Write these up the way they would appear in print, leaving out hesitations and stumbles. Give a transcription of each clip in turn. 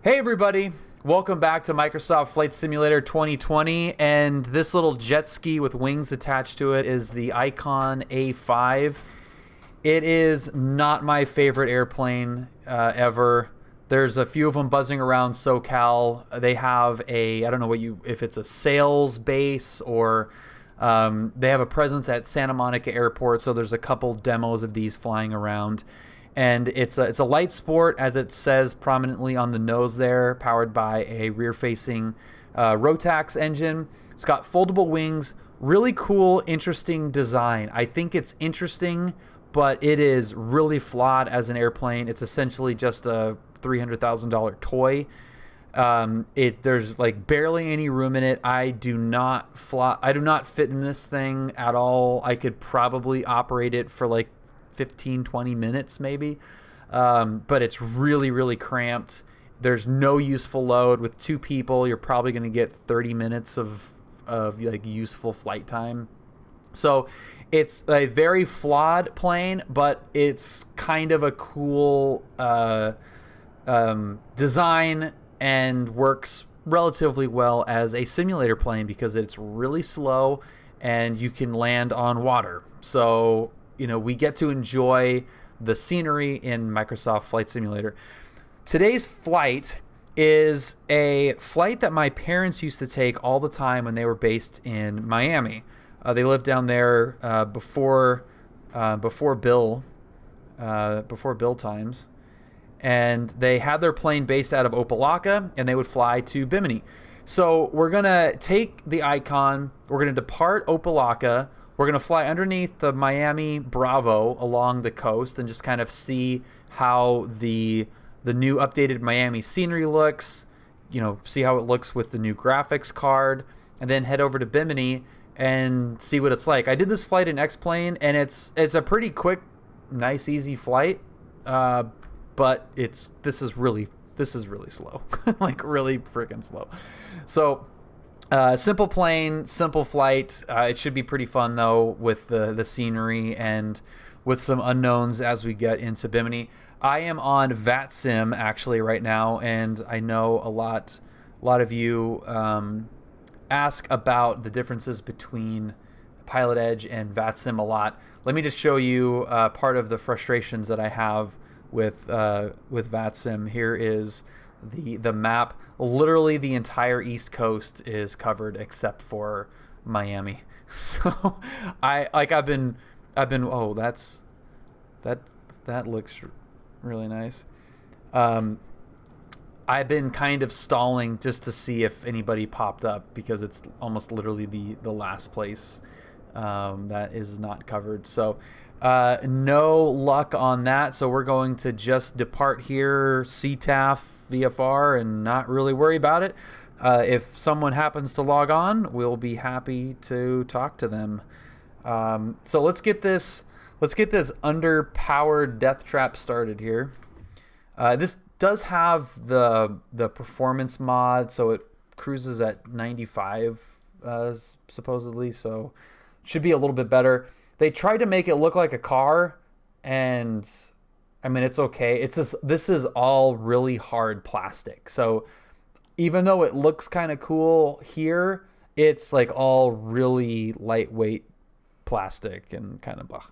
Hey everybody, welcome back to Microsoft Flight Simulator 2020, and this little jet ski with wings attached to it is the Icon A5. It is not my favorite airplane ever. There's a few of them buzzing around SoCal. They have I don't know if it's a sales base or they have a presence at Santa Monica Airport, so there's a couple demos of these flying around. And it's a light sport, as it says prominently on the nose there, powered by a rear-facing Rotax engine. It's got foldable wings, really cool, interesting design. I think it's interesting, but it is really flawed as an airplane. It's essentially just a $300,000 toy. There's like barely any room in it. I do not fit in this thing at all. I could probably operate it for like 15-20 minutes maybe, but it's really cramped. There's no useful load. With two people, you're probably going to get 30 minutes of like useful flight time. So it's a very flawed plane, but it's kind of a cool design and works relatively well as a simulator plane because it's really slow and you can land on water. So we get to enjoy the scenery in Microsoft Flight Simulator. Today's flight is a flight that my parents used to take all the time when they were based in Miami. They lived down there before Bill times, and they had their plane based out of Opelika, and they would fly to Bimini. So we're gonna take the Icon. We're gonna depart Opelika. We're going to fly underneath the Miami Bravo along the coast and just kind of see how the new updated Miami scenery looks, see how it looks with the new graphics card, and then head over to Bimini and see what it's like. I did this flight in X-Plane, and it's a pretty quick, nice, easy flight, but this is really slow, like really freaking slow. So simple plane, simple flight. It should be pretty fun though with the scenery and with some unknowns as we get into Bimini. I am on VATSIM actually right now, and I know a lot of you ask about the differences between Pilot Edge and VATSIM a lot. Let me just show you part of the frustrations that I have with VATSIM. Here is the map. Literally the entire East Coast is covered except for Miami. So I've been oh, that looks really nice. I've been kind of stalling just to see if anybody popped up because it's almost literally the last place that is not covered. So no luck on that. So we're going to just depart here, CTAF, VFR, and not really worry about it. If someone happens to log on, we'll be happy to talk to them. So let's get this underpowered death trap started here. This does have the performance mod, so it cruises at 95 supposedly, so it should be a little bit better. They tried to make it look like a car, and I mean, it's okay. This is all really hard plastic. So even though it looks kind of cool here, it's like all really lightweight plastic and kind of blah.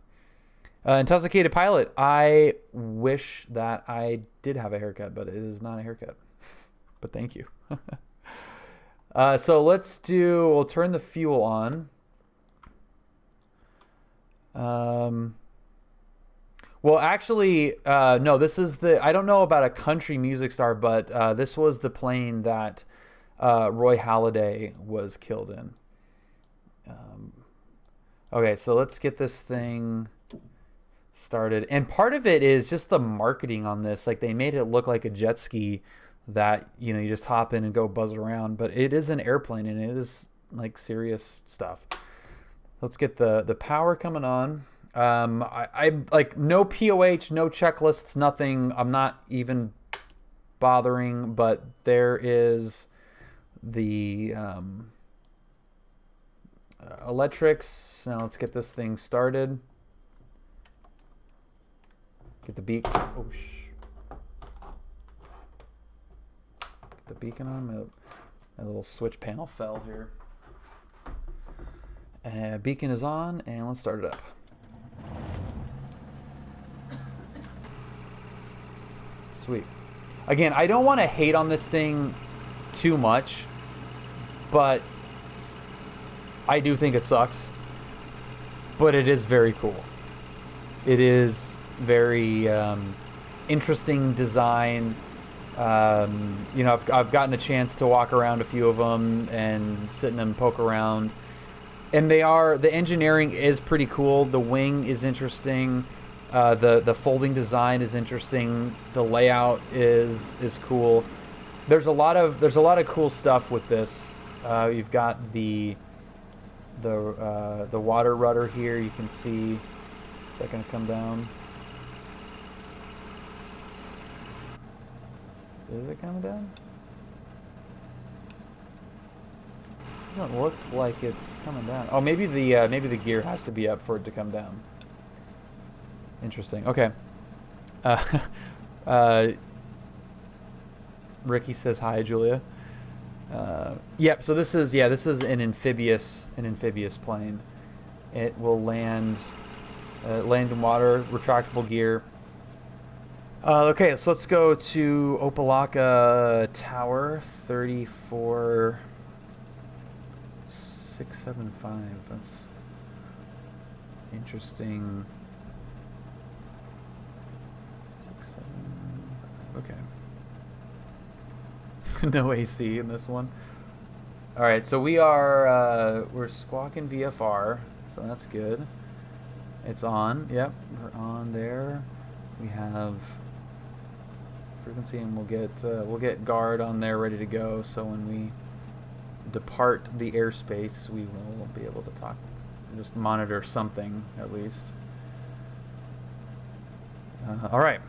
Intoxicated Pilot. I wish that I did have a haircut, but it is not a haircut. But thank you. So we'll turn the fuel on. Well, actually, no, this is I don't know about a country music star, but this was the plane that Roy Halladay was killed in. Okay, so let's get this thing started. And part of it is just the marketing on this. Like, they made it look like a jet ski that, you just hop in and go buzz around. But it is an airplane, and it is, like, serious stuff. Let's get the power coming on. I'm like, no POH, no checklists, nothing. I'm not even bothering, but there is the electrics. Now let's get this thing started. Get the beak. Oh, the beacon on. My little switch panel fell here. Beacon is on, and let's start it up. Sweet. Again, I don't want to hate on this thing too much, but I do think it sucks. But it is very cool. It is very interesting design. You know, I've gotten a chance to walk around a few of them and sit in them, poke around. And the engineering is pretty cool. The wing is interesting. The folding design is interesting. The layout is cool. There's a lot of cool stuff with this. You've got the water rudder here. You can see. Is that gonna come down? Is it coming down? Doesn't look like it's coming down. Oh, maybe the gear has to be up for it to come down. Interesting. Okay. Ricky says hi, Julia. Yep. So this is an amphibious plane. It will land in water, retractable gear. Okay, so let's go to Opalaka Tower 34675. That's interesting. 675. Okay. No AC in this one. All right, so we're squawking VFR, so that's good. It's on. Yep, we're on there. We have frequency, and we'll get guard on there ready to go. So when we depart the airspace, we will be able to talk, just monitor something at least. All right.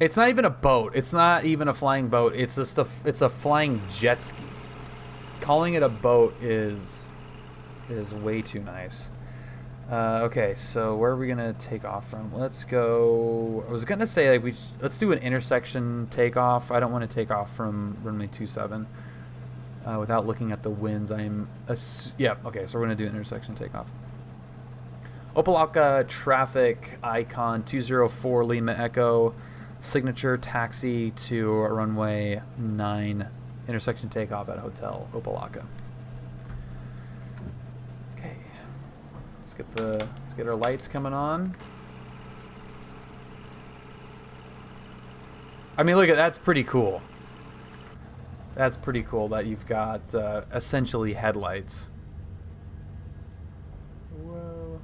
It's not even a boat. It's not even a flying boat. It's just it's a flying jet ski. Calling it a boat is way too nice. Okay, so where are we gonna take off from? Let's go. I was gonna say like let's do an intersection takeoff. I don't want to take off from runway 27 without looking at the winds. Yeah. Okay, so we're gonna do an intersection takeoff. Opalaka traffic icon 204 Lima Echo. Signature taxi to runway 9, intersection takeoff at Hotel Opalaka. Okay, let's get our lights coming on. I mean, look at that's pretty cool. That's pretty cool that you've got essentially headlights. Whoa.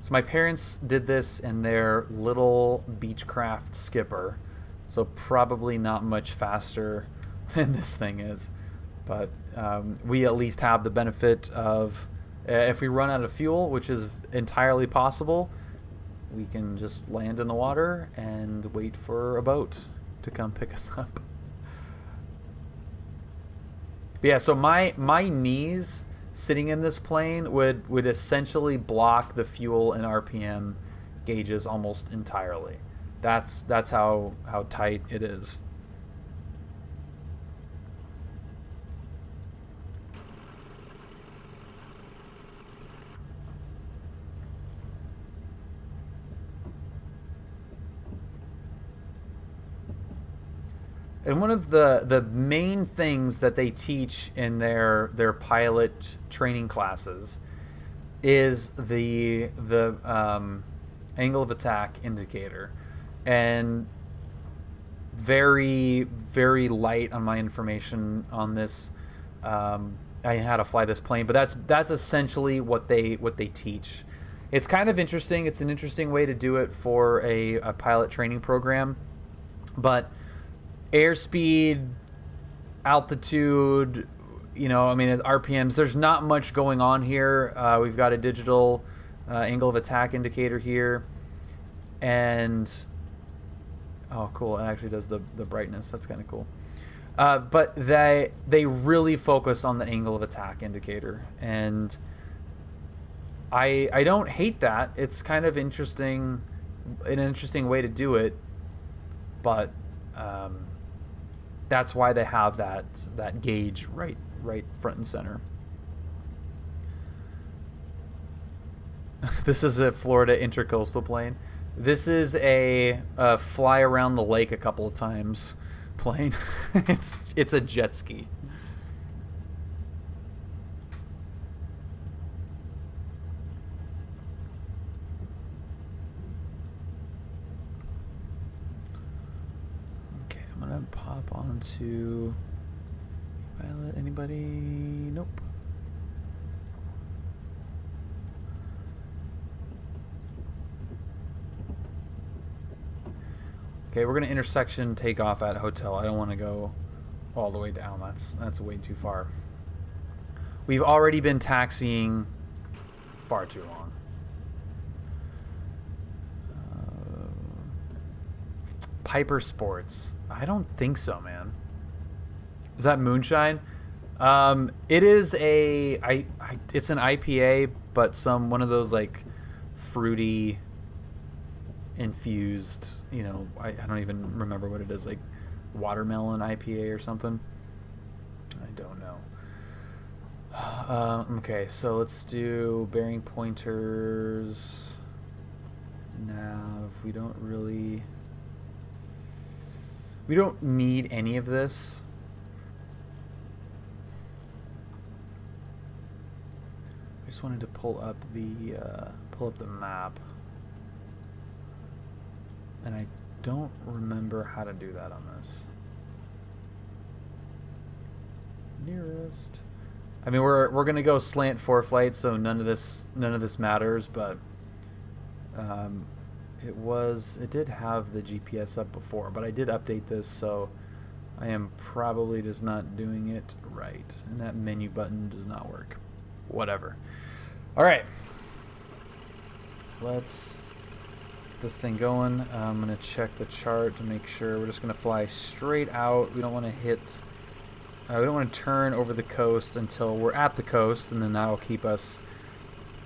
So my parents did this in their little Beechcraft Skipper, so probably not much faster than this thing is. But we at least have the benefit of, if we run out of fuel, which is entirely possible, we can just land in the water and wait for a boat to come pick us up. But yeah, so my knees sitting in this plane would essentially block the fuel and RPM gauges almost entirely. That's how tight it is. And one of the main things that they teach in their pilot training classes is the angle of attack indicator, and very, very light on my information on this. I how to fly this plane, but that's essentially what they teach. It's kind of interesting. It's an interesting way to do it for a pilot training program, but airspeed, altitude, you know, I mean, RPMs, there's not much going on here. We've got a digital angle of attack indicator here, and oh cool, it actually does the brightness. That's kind of cool. But they really focus on the angle of attack indicator, and I don't hate that. It's kind of interesting, an interesting way to do it, but that's why they have that gauge right front and center. This is a Florida intercoastal plane. This is a fly around the lake a couple of times plane. It's a jet ski. Okay, I'm gonna pop onto pilot. Anybody? Nope. Okay, we're gonna intersection take off at hotel. I don't want to go all the way down. That's way too far. We've already been taxiing far too long. Piper Sports. I don't think so, man. Is that moonshine? It is it's an IPA, but one of those like fruity infused, you know, I don't even remember what it is, like watermelon IPA or something. I don't know. Okay, so let's do bearing pointers. Nav. We don't need any of this. I just wanted to pull up the map. And I don't remember how to do that on this. Nearest. I mean, we're gonna go slant 4 flight, so none of this matters. But it did have the GPS up before, but I did update this, so I am probably just not doing it right. And that menu button does not work. Whatever. All right. Let's this thing going. I'm gonna check the chart to make sure. We're just gonna fly straight out. We don't want to hit we don't want to turn over the coast until we're at the coast, and then that'll keep us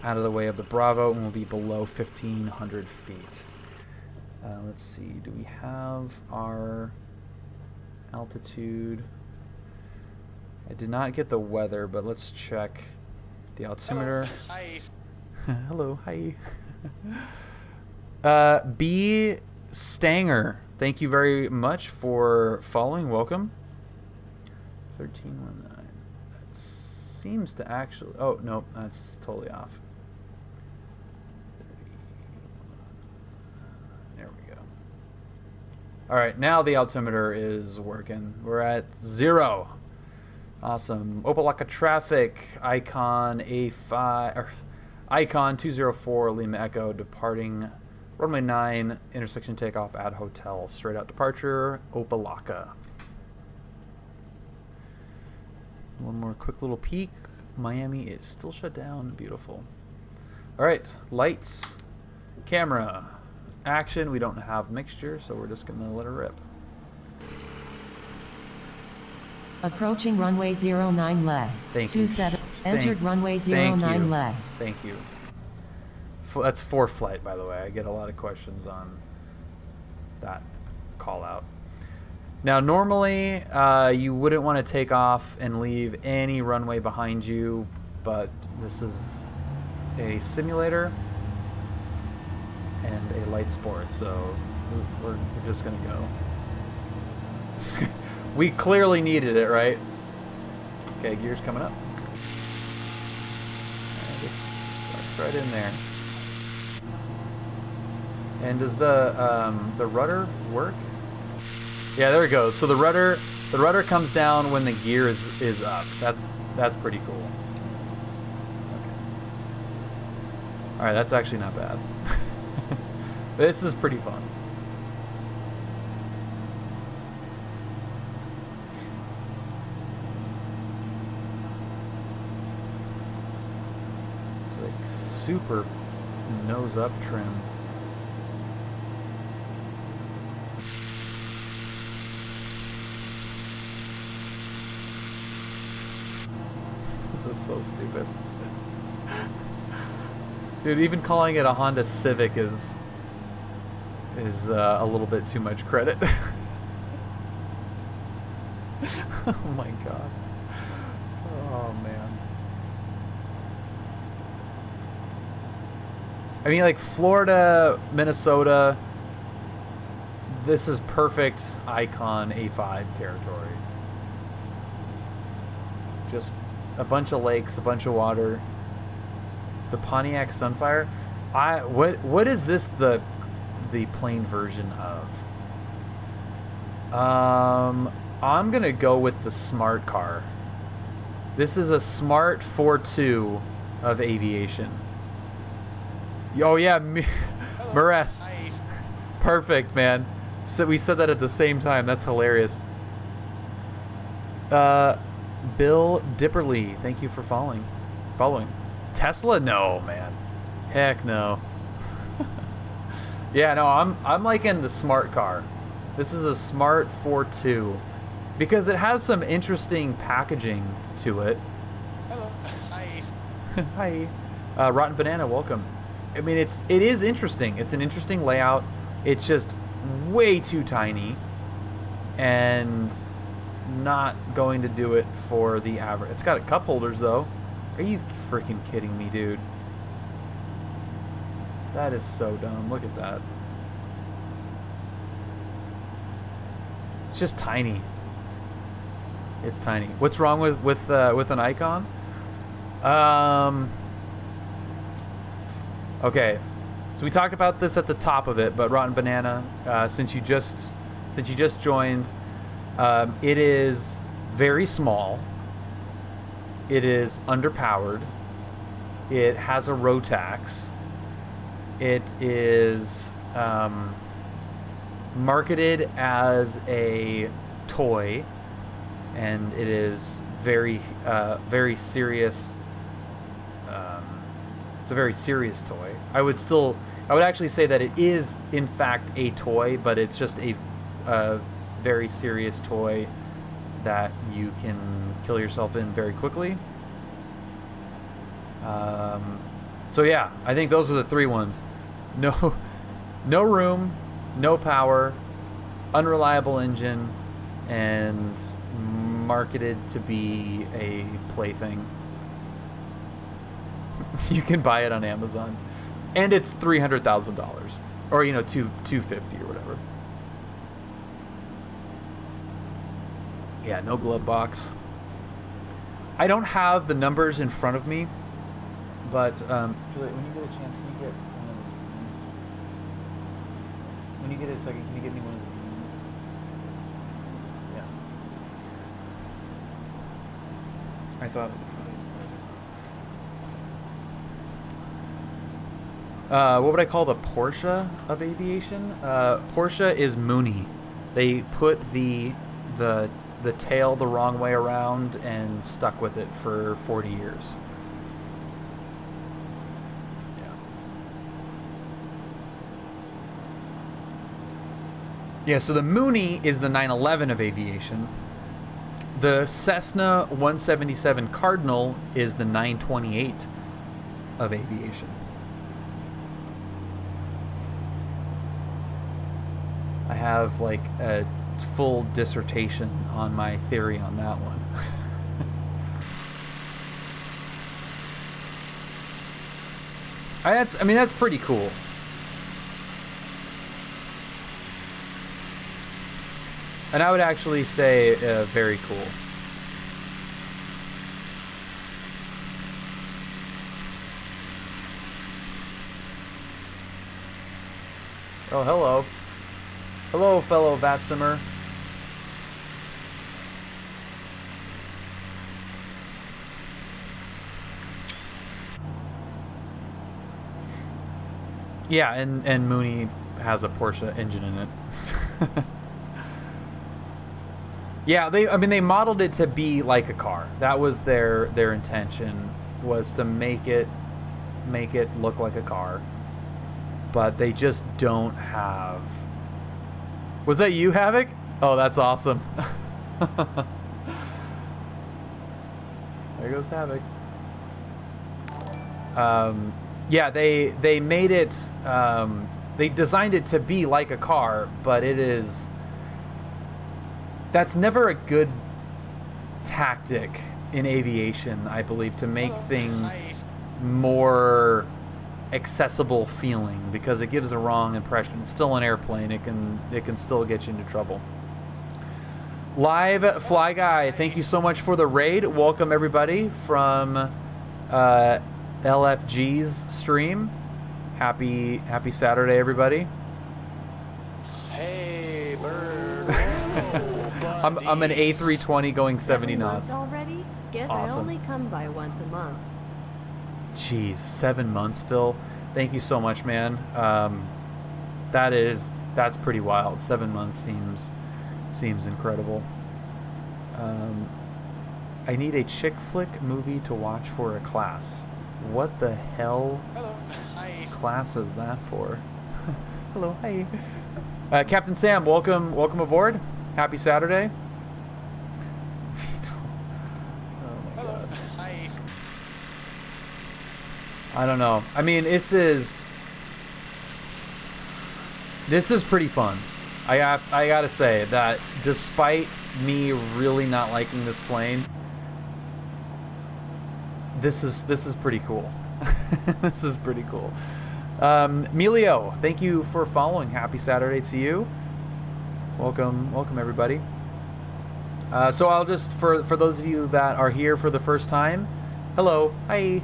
out of the way of the Bravo, and we'll be below 1,500 feet. Let's see, do we have our altitude? I did not get the weather, but let's check the altimeter. Hello. Hi. Hello, hi. B. Stanger, thank you very much for following. Welcome. 1319. That seems to actually. Oh nope, that's totally off. 30. There we go. All right, now the altimeter is working. We're at 0. Awesome. Opelika traffic. Icon A5 or Icon 204 Lima Echo departing. Runway 9, intersection takeoff at hotel. Straight out departure, Opelika. One more quick little peek. Miami is still shut down. Beautiful. All right, lights, camera, action. We don't have mixture, so we're just gonna let her rip. Approaching runway 09 left. Thank you. 27. Entered runway 09 left. Thank you. That's 4 flight, by the way. I get a lot of questions on that call out. Now, normally, you wouldn't want to take off and leave any runway behind you, but this is a simulator and a light sport, so we're just going to go. We clearly needed it, right? Okay, gears coming up. Just starts right in there. And does the rudder work? Yeah, there it goes. So the rudder comes down when the gear is up. That's pretty cool. Okay. All right, that's actually not bad. This is pretty fun. It's like super nose up trim. This is so stupid. Dude, even calling it a Honda Civic is a little bit too much credit. Oh my god. Oh man. I mean, like Florida, Minnesota, this is perfect Icon A5 territory. Just a bunch of lakes, a bunch of water. The Pontiac Sunfire. What is this the plain version of? I'm gonna go with the smart car. This is a smart 4.2 of Aviation. Oh yeah, Mures. Perfect, man. So we said that at the same time. That's hilarious. Bill Dipperly, thank you for following. Tesla? No, man. Heck no. Yeah, no, I'm liking the smart car. This is a smart 4.2 because it has some interesting packaging to it. Hello. Hi. Hi. Rotten Banana, welcome. I mean, it is interesting. It's an interesting layout. It's just way too tiny and not going to do it for the average. It's got cup holders though. Are you freaking kidding me, dude? That is so dumb. Look at that. It's just tiny. It's tiny. What's wrong with an Icon? Okay, so we talked about this at the top of it, but Rotten Banana, since you just joined, it is very small. It is underpowered. It has a Rotax. It is marketed as a toy, and it is very serious. It's a very serious toy. I would actually say that it is in fact a toy, but it's just a very serious toy that you can kill yourself in very quickly. So yeah, I think those are the three ones. No room, no power, unreliable engine, and marketed to be a plaything. You can buy it on Amazon, and it's $300,000, or $250 or whatever. Yeah, no glove box. I don't have the numbers in front of me, but Juliet, when you get a chance, can you get one of these? When you get a second, can you get me one of these? Yeah. I thought. What would I call the Porsche of Aviation? Porsche is Mooney. They put the tail the wrong way around and stuck with it for 40 years. Yeah, so the Mooney is the 911 of Aviation. The Cessna 177 Cardinal is the 928 of Aviation. I have like a full dissertation on my theory on that one. I mean, that's pretty cool. And I would actually say very cool. Oh, hello. Hello, fellow Vatsimmer. Yeah, and Mooney has a Porsche engine in it. Yeah, they modeled it to be like a car. That was their intention, was to make it look like a car. But they just don't have. Was that you, Havoc? Oh, that's awesome. There goes Havoc. Yeah, they made it. They designed it to be like a car, but it is. That's never a good tactic in aviation, I believe, to make things more accessible feeling, because it gives the wrong impression. It's still an airplane. It can still get you into trouble. Live Fly Guy, thank you so much for the raid. Welcome everybody from LFG's stream. Happy Saturday, everybody. Hey, bird. I'm an A320 going 70 knots. Already? Guess Awesome. I only come by once a month. Jeez, 7 months, Phil. Thank you so much, man. That's pretty wild. 7 months seems incredible. I need a chick flick movie to watch for a class. What the hell Hello. Hi. class is that for? Hello, hi. Captain Sam, welcome aboard. Happy Saturday. Oh my god. Hi. I don't know. I mean, this is pretty fun. I gotta say that despite me really not liking this plane, this is pretty cool. This is pretty cool. Melio, thank you for following. Happy Saturday to you. Welcome everybody. So I'll just, for those of you that are here for the first time, hello, hi.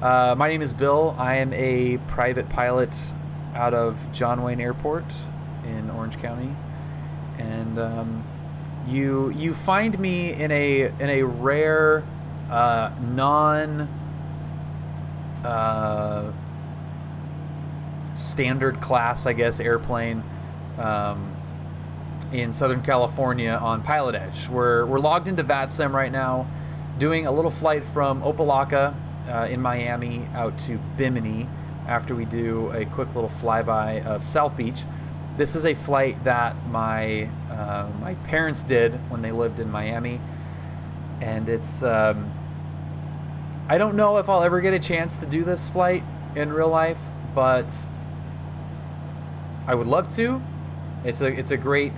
My name is Bill. I am a private pilot out of John Wayne Airport in Orange County, and you find me in a rare non standard class, I guess, airplane in Southern California on Pilot Edge. We're logged into VATSIM right now, doing a little flight from Opelika in Miami out to Bimini after we do a quick little flyby of South Beach. This is a flight that my parents did when they lived in Miami, and it's I don't know if I'll ever get a chance to do this flight in real life, but I would love to. It's a great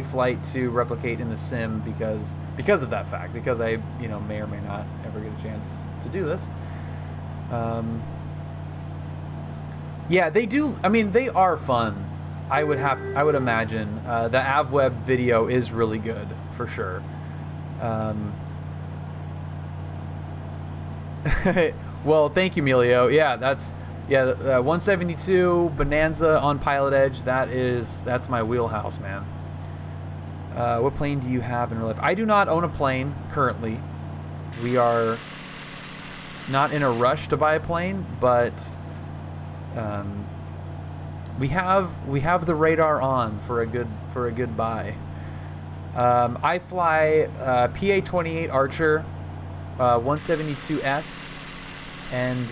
flight to replicate in the sim because of that fact, because I may or may not ever get a chance to do this. Yeah, they do. I mean, they are fun. I would imagine the AvWeb video is really good for sure. Well, thank you, Melio. Yeah, that's 172 Bonanza on Pilot Edge. That's my wheelhouse, man. What plane do you have in real life? I do not own a plane currently. We are not in a rush to buy a plane, but we have the radar on for a good buy. I fly PA-28 Archer, 172S, and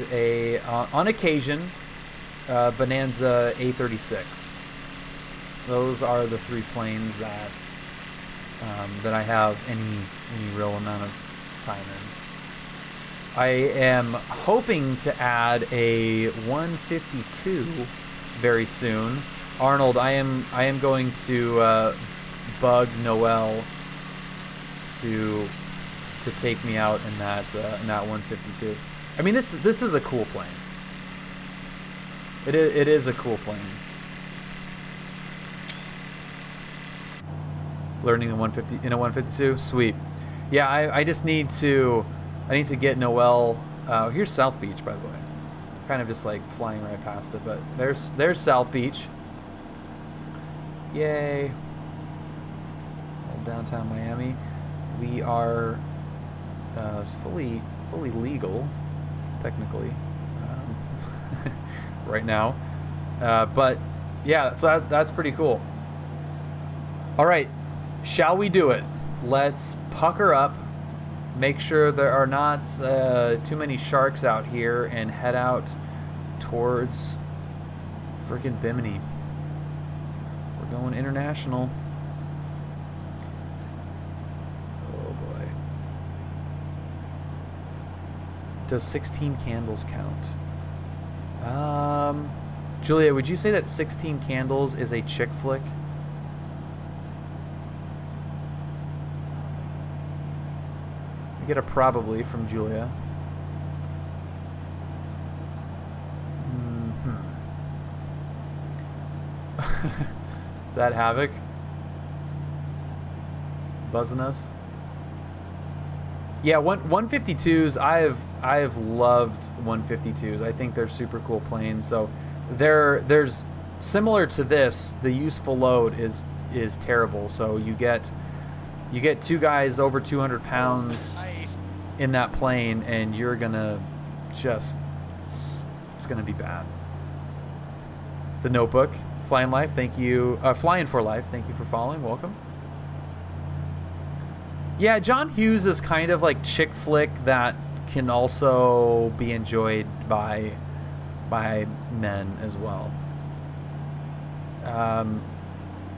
on occasion Bonanza A36. Those are the three planes that I have any real amount of time in. I am hoping to add a 152 very soon. Arnold, I am going to bug Noel to take me out in that 152. I mean, this is a cool plane. It is a cool plane. Learning the 150 in a 152, sweet. Yeah, I just need to get Noel. Here's South Beach, by the way. Kind of just like flying right past it, but there's South Beach. Yay. Old downtown Miami. We are fully legal, technically, right now. But yeah, so that's pretty cool. All right, shall we do it? Let's pucker up, make sure there are not too many sharks out here, and head out towards freaking Bimini. We're going international. Oh boy. Does 16 candles count? Julia, would you say that 16 Candles is a chick flick? We get a probably from Julia. Is that Havoc? Buzzing us? Yeah, 152s. I have loved 152s. I think they're super cool planes. So there's similar to this. The useful load is terrible. So you get two guys over 200 pounds in that plane, and you're gonna just it's gonna be bad. The Notebook, Flying Life. Thank you. Flying for Life. Thank you for following. Welcome. Yeah, John Hughes is kind of like chick flick that can also be enjoyed by men as well.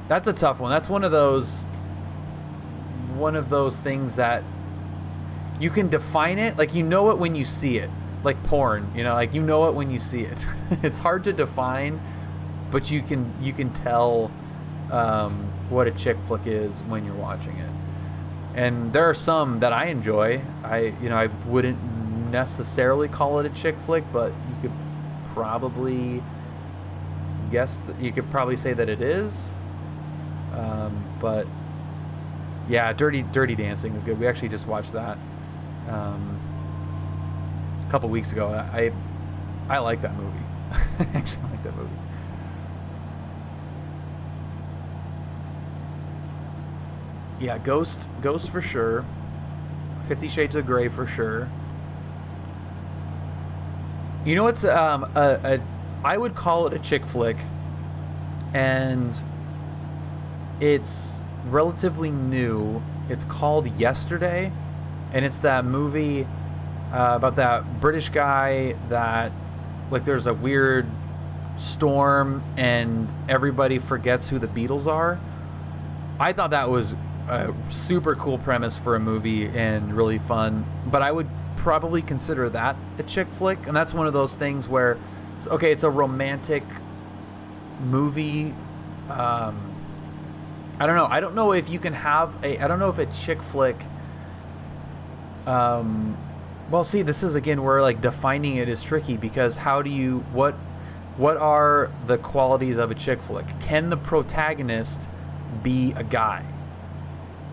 That's a tough one. That's one of those things that you can define it, like you know it when you see it, like porn, you know, like you know it when you see it. It's hard to define, but you can tell what a chick flick is when you're watching it. And there are some that I enjoy. I wouldn't necessarily call it a chick flick, but you could probably you could probably say that it is. But yeah, Dirty Dancing is good. We actually just watched that a couple weeks ago. I like that movie. I actually like that movie. Yeah, Ghost for sure. 50 Shades of Grey for sure. You know what's I would call it a chick flick, and it's relatively new. It's called Yesterday, and it's that movie about that British guy that, like, there's a weird storm and everybody forgets who the Beatles are. I thought that was a super cool premise for a movie and really fun, but I would probably consider that a chick flick. And that's one of those things where, okay, it's a romantic movie. I don't know. I don't know if you can have I don't know if a chick flick. Well, see, this is again where like defining it is tricky, because how do you what are the qualities of a chick flick? Can the protagonist be a guy?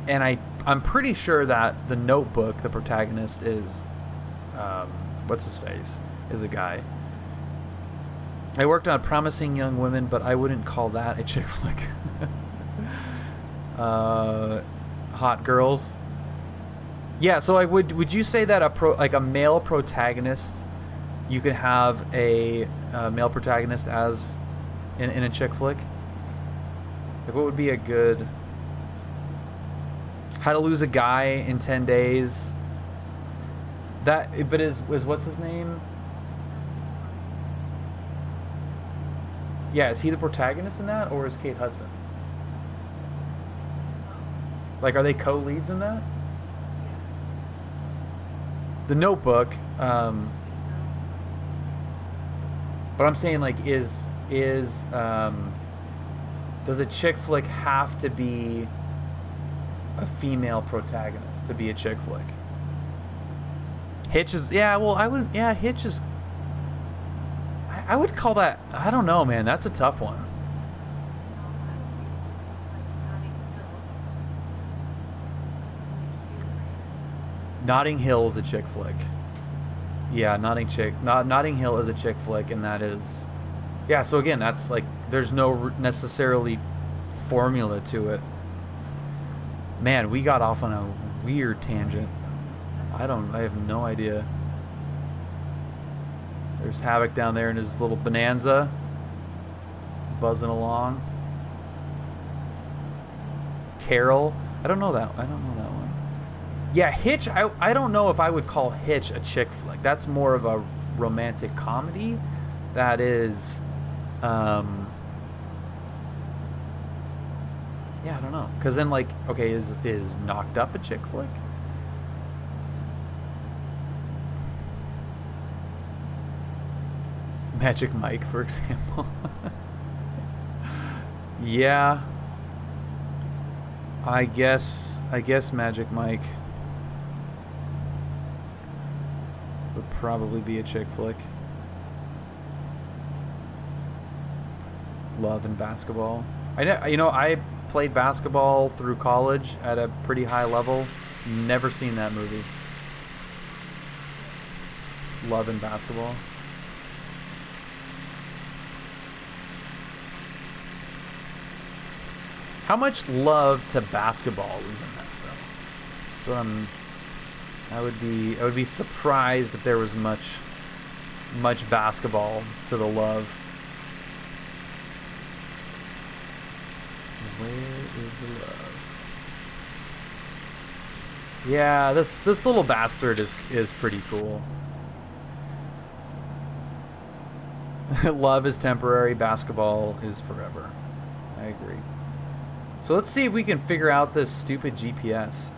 And I'm pretty sure that The Notebook, the protagonist is, what's his face, is a guy. I worked on Promising Young Women, but I wouldn't call that a chick flick. Hot Girls. Yeah, so would you say that a male protagonist, you could have a male protagonist as in a chick flick? Like, what would be a good... How to Lose a Guy in 10 Days. That, but is what's his name? Yeah, is he the protagonist in that, or is Kate Hudson? Like, are they co-leads in that? The Notebook. But I'm saying, like, does a chick flick have to be a female protagonist to be a chick flick? Hitch is, yeah, well, Hitch is, I would call that, I don't know, man, that's a tough one. Notting Hill is a chick flick. Yeah, Notting Hill is a chick flick, and that is, yeah, so again, that's like, there's no necessarily formula to it. Man, we got off on a weird tangent. I have no idea. There's Havoc down there in his little Bonanza, buzzing along. Carol, I don't know that one. Yeah, Hitch, I don't know if I would call Hitch a chick flick. That's more of a romantic comedy. That is, yeah, I don't know. Because then, like, okay, is Knocked Up a chick flick? Magic Mike, for example. Yeah. I guess Magic Mike would probably be a chick flick. Love and basketball. I played basketball through college at a pretty high level. Never seen that movie. Love and basketball. How much love to basketball is in that though? So I would be surprised if there was much basketball to the love. Where is the love? Yeah, this little bastard is pretty cool. Love is temporary, basketball is forever. I agree. So let's see if we can figure out this stupid GPS.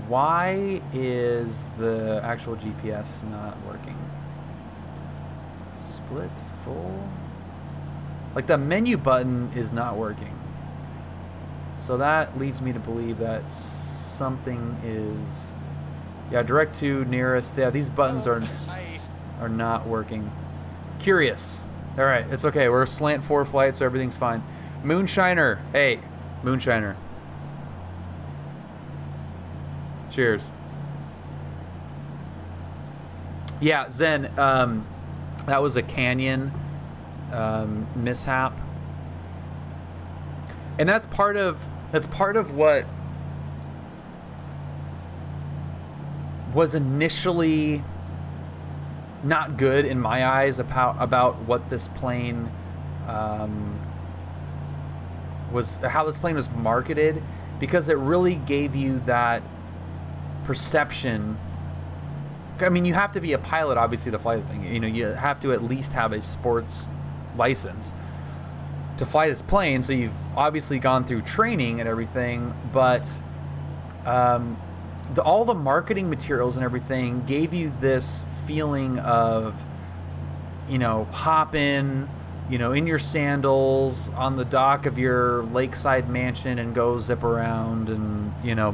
Why is the actual GPS not working? Split, full? Like the menu button is not working. So that leads me to believe that something is... Yeah, direct to, nearest. Yeah, these buttons are not working. Curious. All right, it's okay. We're slant 4 flight, so everything's fine. Moonshiner. Hey, Moonshiner. Cheers. Yeah, Zen, that was a canyon mishap. And that's part of what was initially not good in my eyes about what this plane how this plane was marketed, because it really gave you that perception. I mean, you have to be a pilot, obviously, to fly the thing. You know, you have to at least have a sports license to fly this plane. So you've obviously gone through training and everything, but all the marketing materials and everything gave you this feeling of, you know, hop in, you know, in your sandals on the dock of your lakeside mansion and go zip around, and, you know,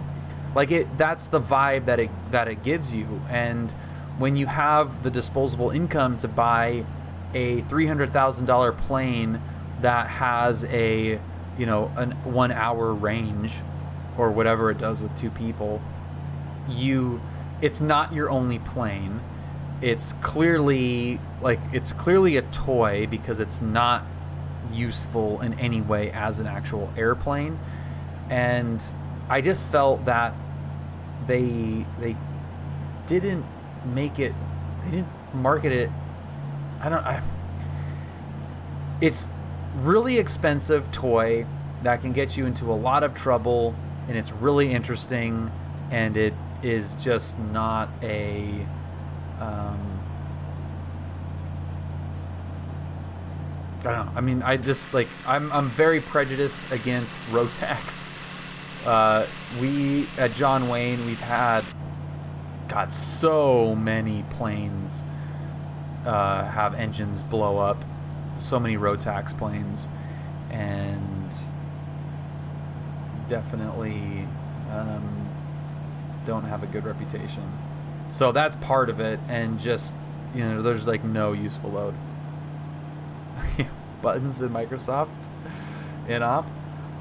like that's the vibe that it gives you. And when you have the disposable income to buy a $300,000 plane that has a, you know, an 1 hour range or whatever it does with 2 people, it's not your only plane. It's clearly a toy, because it's not useful in any way as an actual airplane. And I just felt that they didn't market it. It's really expensive toy that can get you into a lot of trouble, and it's really interesting, and it is just not a I don't know. I mean, I'm very prejudiced against Rotax. We at John Wayne, we've had so many planes have engines blow up, so many Rotax planes, and definitely don't have a good reputation. So that's part of it, and just, you know, there's like no useful load. Buttons in Microsoft in op.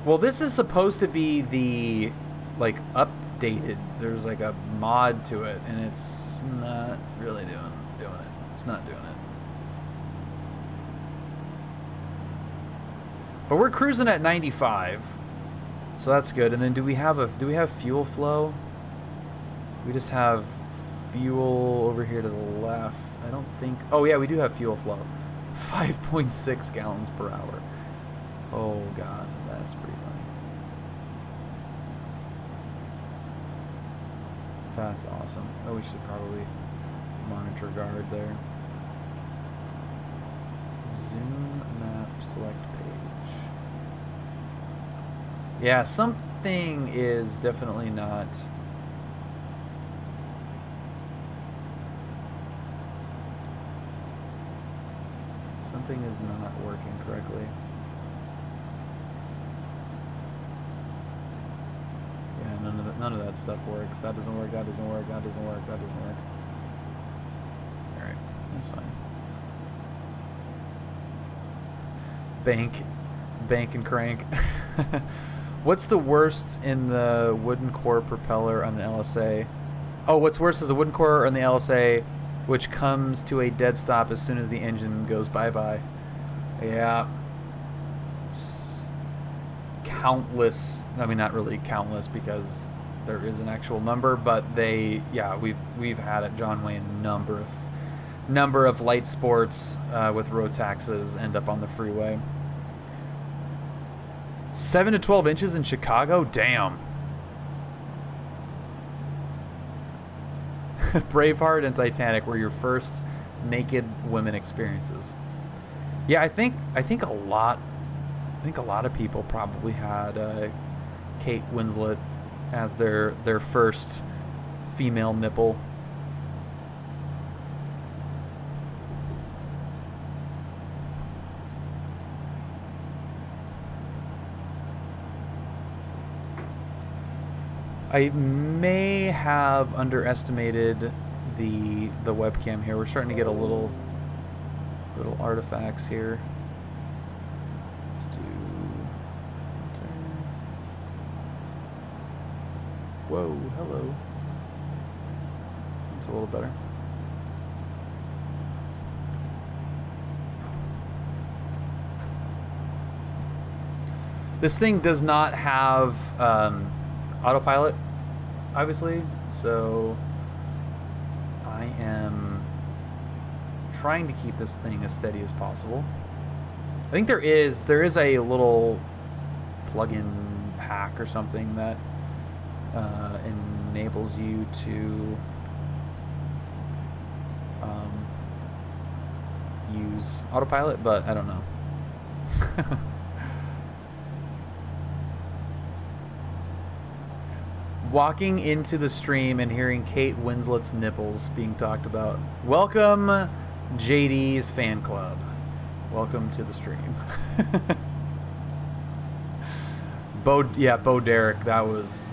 Well, this is supposed to be the like updated. There's like a mod to it, and it's not really doing it. It's not doing it. But we're cruising at 95, so that's good. And then do we have fuel flow? We just have fuel over here to the left. I don't think. Oh yeah, we do have fuel flow. 5.6 gallons per hour. Oh god, that's pretty funny. That's awesome. Oh, we should probably monitor guard there. Zoom map, select page. Yeah, something is definitely not. Something is not working correctly. Yeah, none of that stuff works. That doesn't work, that doesn't work, that doesn't work, that doesn't work. Alright, that's fine. Bank and crank. What's the worst in the wooden core propeller on an LSA? Oh, what's worse is the wooden core on the LSA, which comes to a dead stop as soon as the engine goes bye-bye. Yeah. It's countless. I mean, not really countless because there is an actual number, but yeah, we've had at John Wayne a number of light sports with road taxes end up on the freeway. 7 to 12 inches in Chicago? Damn. Braveheart and Titanic were your first naked women experiences. Yeah, I think a lot of people probably had Kate Winslet as their first female nipple. I may have underestimated the webcam here. We're starting to get a little artifacts here. Let's do filter. Whoa, hello. That's a little better. This thing does not have autopilot, obviously, so I am trying to keep this thing as steady as possible. I think there is a little plug-in hack or something that enables you to use autopilot, but I don't know. Walking into the stream and hearing Kate Winslet's nipples being talked about. Welcome, JD's fan club. Welcome to the stream. Bo Derek, that's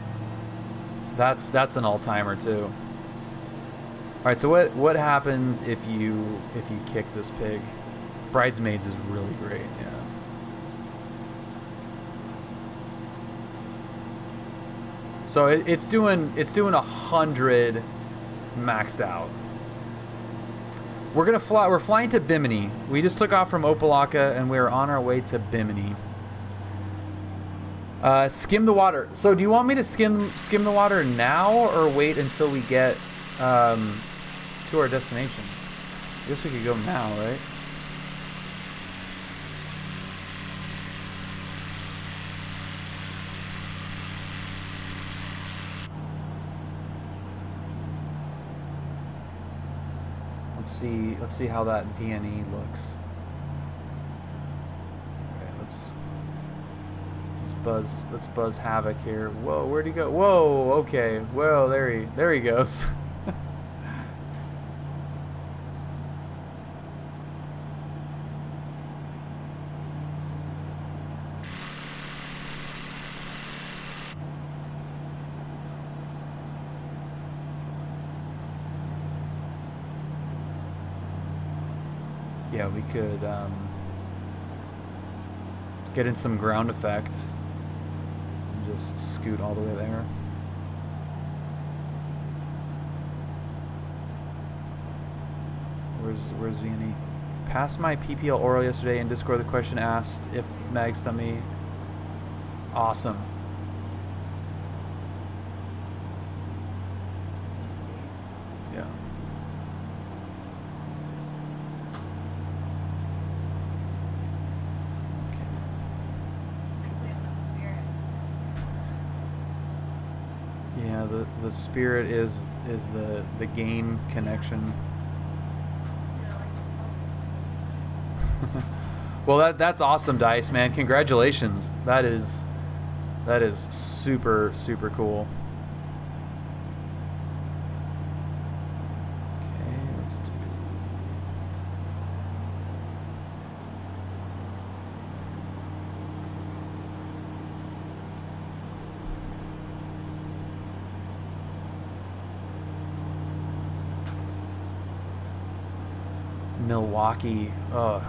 an all-timer too. All right, so what happens if you kick this pig? Bridesmaids is really great. Yeah. So it's doing 100 maxed out. We're flying to Bimini. We just took off from Opelika and we're on our way to Bimini. Skim the water. So do you want me to skim the water now or wait until we get to our destination? I guess we could go now, right? Let's see how that VNE looks. Okay, let's buzz Havoc here. Whoa, where'd he go? Whoa, okay. Whoa, there he goes. Yeah, we could get in some ground effect and just scoot all the way there. Where's VNE? Passed my PPL oral yesterday in Discord. The question asked if Mag's tummy. Awesome. Yeah. Yeah, the spirit is the game connection. Well, that's awesome, Dice, man. Congratulations. That is super cool. Okay, let's do. Milwaukee. Oh,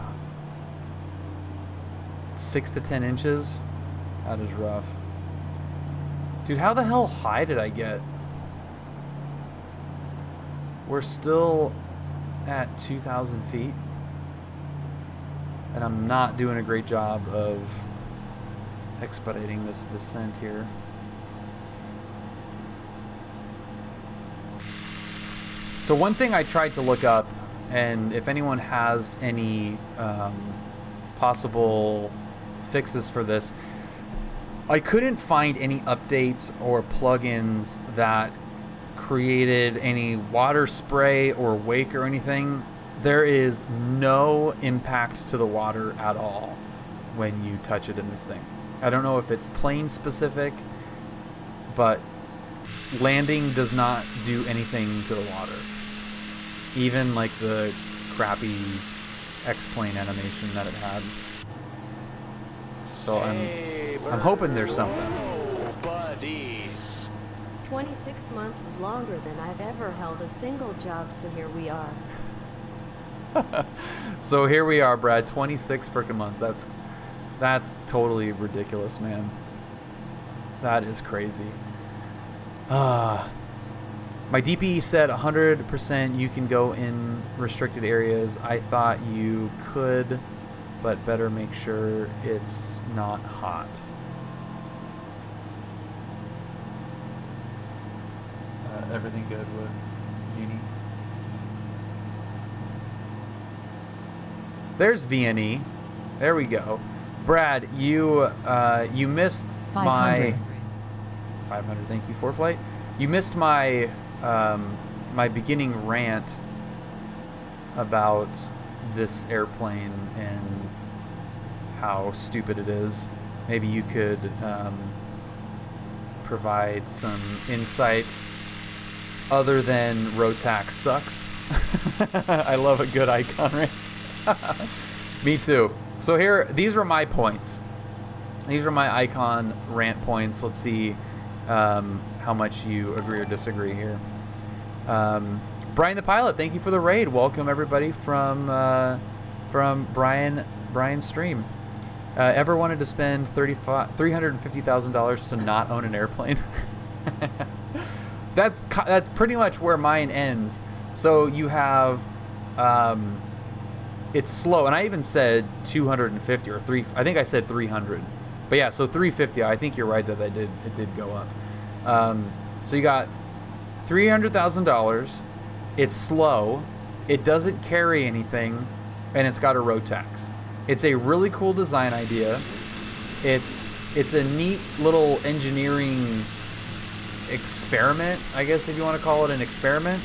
6 to 10 inches. That is rough. Dude, how the hell high did I get? We're still at 2,000 feet. And I'm not doing a great job of expediting this descent here. So one thing I tried to look up, and if anyone has any possible fixes for this, I couldn't find any updates or plugins that created any water spray or wake or anything. There is no impact to the water at all when you touch it in this thing. I don't know if it's plane specific, but landing does not do anything to the water. Even like the crappy X-plane animation that it had. So I'm hoping there's something. Oh, buddy. 26 months is longer than I've ever held a single job, so here we are. So here we are, Brad. 26 freaking months. That's totally ridiculous, man. That is crazy. My DP said 100% you can go in restricted areas. I thought you could, but better make sure it's not hot. Everything good with Uni? There's VNE. There we go. Brad, you missed 500. my 500. Thank you, ForeFlight. You missed my my beginning rant about this airplane and how stupid it is. Maybe you could provide some insight other than Rotax sucks. I love a good icon rant. Me too. So here, these are my points. These are my icon rant points. Let's see how much you agree or disagree here. Brian the Pilot, thank you for the raid. Welcome everybody from Brian's stream. Ever wanted to spend $350,000 to not own an airplane? That's pretty much where mine ends. So you have it's slow, and I even said 250 or 3. I think I said 300, but yeah, so 350. I think you're right that it did go up. So you got $300,000. It's slow. It doesn't carry anything, and it's got a Rotax. It's a really cool design idea. It's a neat little engineering experiment, I guess, if you want to call it an experiment.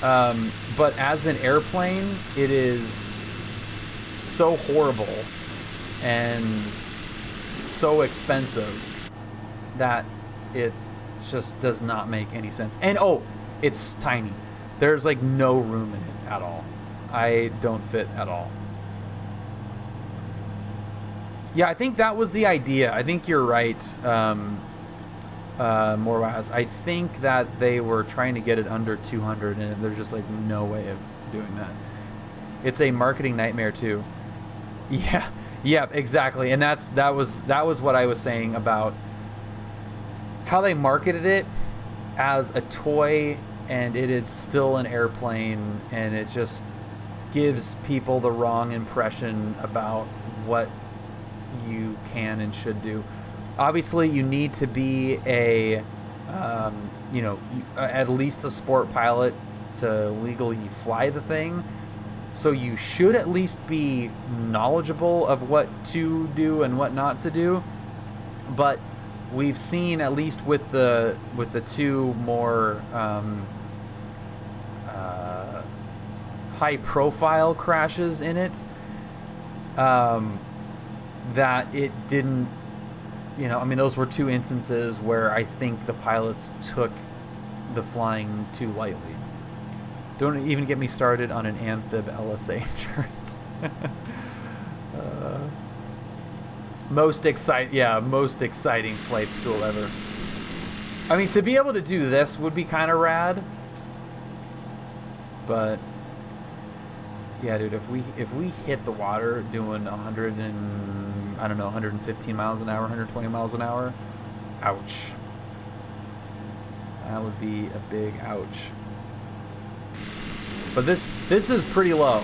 But as an airplane, it is so horrible and so expensive that it just does not make any sense. And oh, it's tiny. There's like no room in it at all. I don't fit at all. Yeah, I think that was the idea. I think you're right, Morwaz. I think that they were trying to get it under 200, and there's just like no way of doing that. It's a marketing nightmare too. Yeah, exactly. And that was what I was saying about how they marketed it as a toy, and it is still an airplane, and it just gives people the wrong impression about what you can and should do. Obviously, you need to be a, at least a sport pilot to legally fly the thing. So you should at least be knowledgeable of what to do and what not to do. But we've seen, at least with the two more high-profile crashes in it, that it didn't. Those were two instances where I think the pilots took the flying too lightly. Don't even get me started on an Amphib LSA insurance. Most exciting flight school ever. I mean, to be able to do this would be kind of rad. But Yeah, dude, if we hit the water doing 100 and I don't know, 115 miles an hour, 120 miles an hour, ouch. That would be a big ouch. But this is pretty low.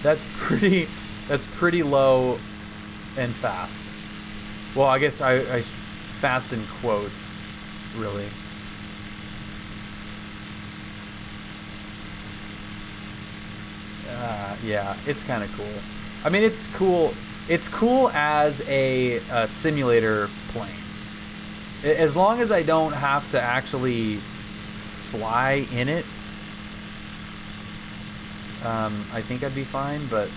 That's pretty low and fast. Well, I guess I fast in quotes, really. Yeah, it's kind of cool. I mean, it's cool. It's cool as a simulator plane. As long as I don't have to actually fly in it, I think I'd be fine. But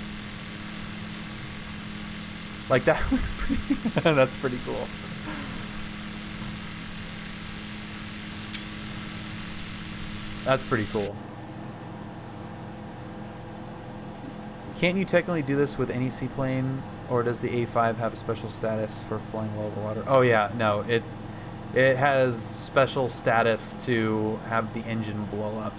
like that looks pretty. That's pretty cool. That's pretty cool. Can't you technically do this with any seaplane, or does the A5 have a special status for flying low over water? Oh yeah, no, it has special status to have the engine blow up.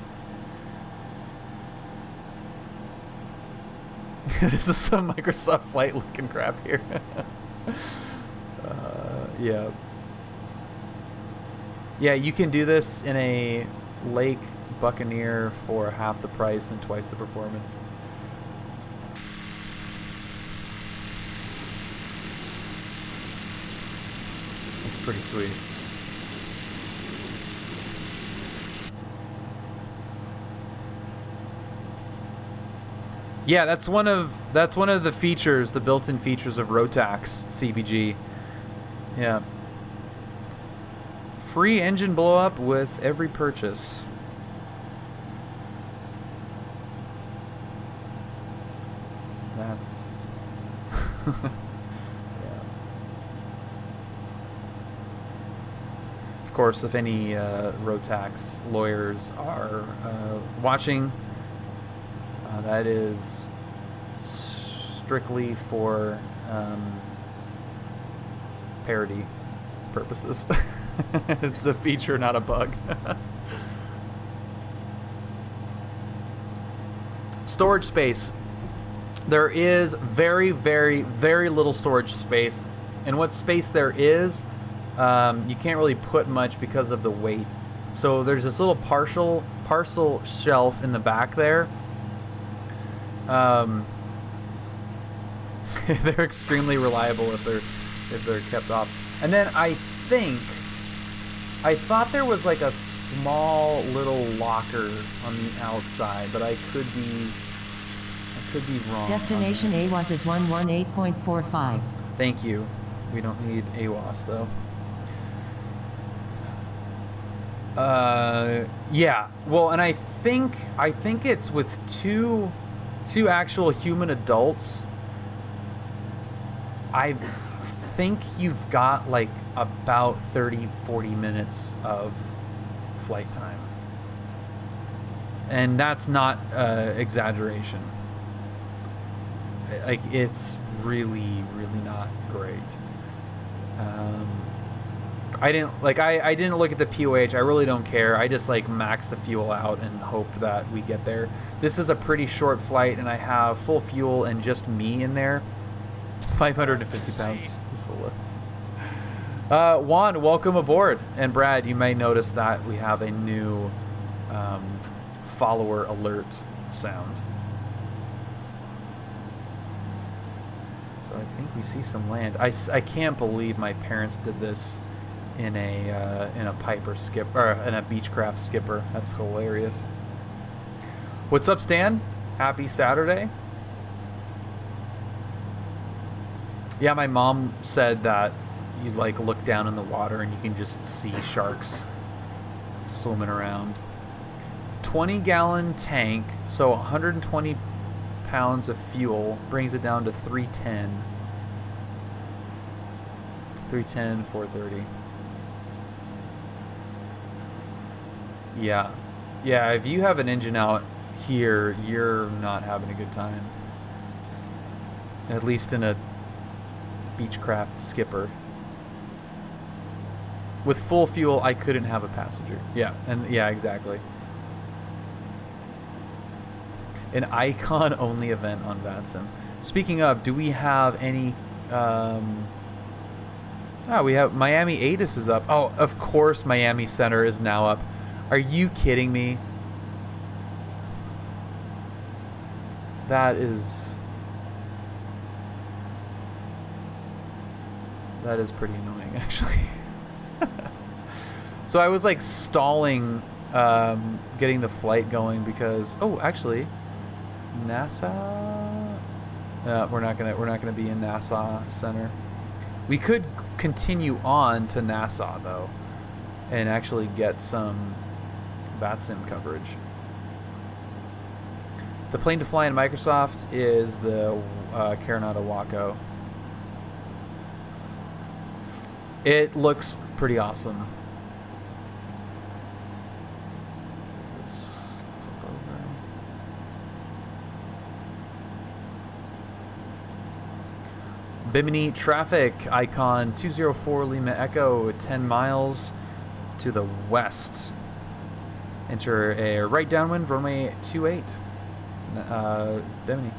This is some Microsoft Flight looking crap here. Yeah. Yeah, you can do this in a Lake Buccaneer for half the price and twice the performance. Pretty sweet. Yeah, that's one of the features, the built-in features of Rotax CBG. Yeah. Free engine blow up with every purchase. That's Of course, if any Rotax lawyers are watching, that is strictly for parody purposes. It's a feature, not a bug. Storage space. There is very, very, very little storage space. And what space there is, you can't really put much because of the weight. So there's this little parcel shelf in the back there. They're extremely reliable if they're kept off. And then I thought there was like a small little locker on the outside, but I could be wrong. Destination AWAS is 118.45. Thank you. We don't need AWAS though. Yeah. Well, and I think it's with two actual human adults. I think you've got like about 30-40 minutes of flight time. And that's not exaggeration. Like, it's really, really not great. I didn't look at the POH. I really don't care. I just like max the fuel out and hope that we get there. This is a pretty short flight, and I have full fuel and just me in there. 550 pounds is full lift. Juan, welcome aboard. And Brad, you may notice that we have a new follower alert sound. So I think we see some land. I can't believe my parents did this in a Piper skip or in a Beechcraft skipper. That's hilarious. What's up, Stan? Happy Saturday. Yeah, my mom said that you like look down in the water and you can just see sharks swimming around. 20-gallon tank, so 120 pounds of fuel brings it down to 310. 310, 430. Yeah. Yeah, if you have an engine out here, you're not having a good time. At least in a Beechcraft skipper. With full fuel, I couldn't have a passenger. Yeah, and yeah, exactly. An icon only event on VATSIM. Speaking of, do we have any? We have Miami ATIS is up. Oh, of course, Miami Center is now up. Are you kidding me? That is pretty annoying, actually. So I was like stalling, getting the flight going because actually, NASA. We're not gonna be in NASA Center. We could continue on to NASA though, and actually get some VATSIM coverage. The plane to fly in Microsoft is the Carinata Waco. It looks pretty awesome. Let's flip over. Bimini traffic icon 204 Lima Echo, 10 miles to the west. Enter a right downwind, runway 28. Bimini.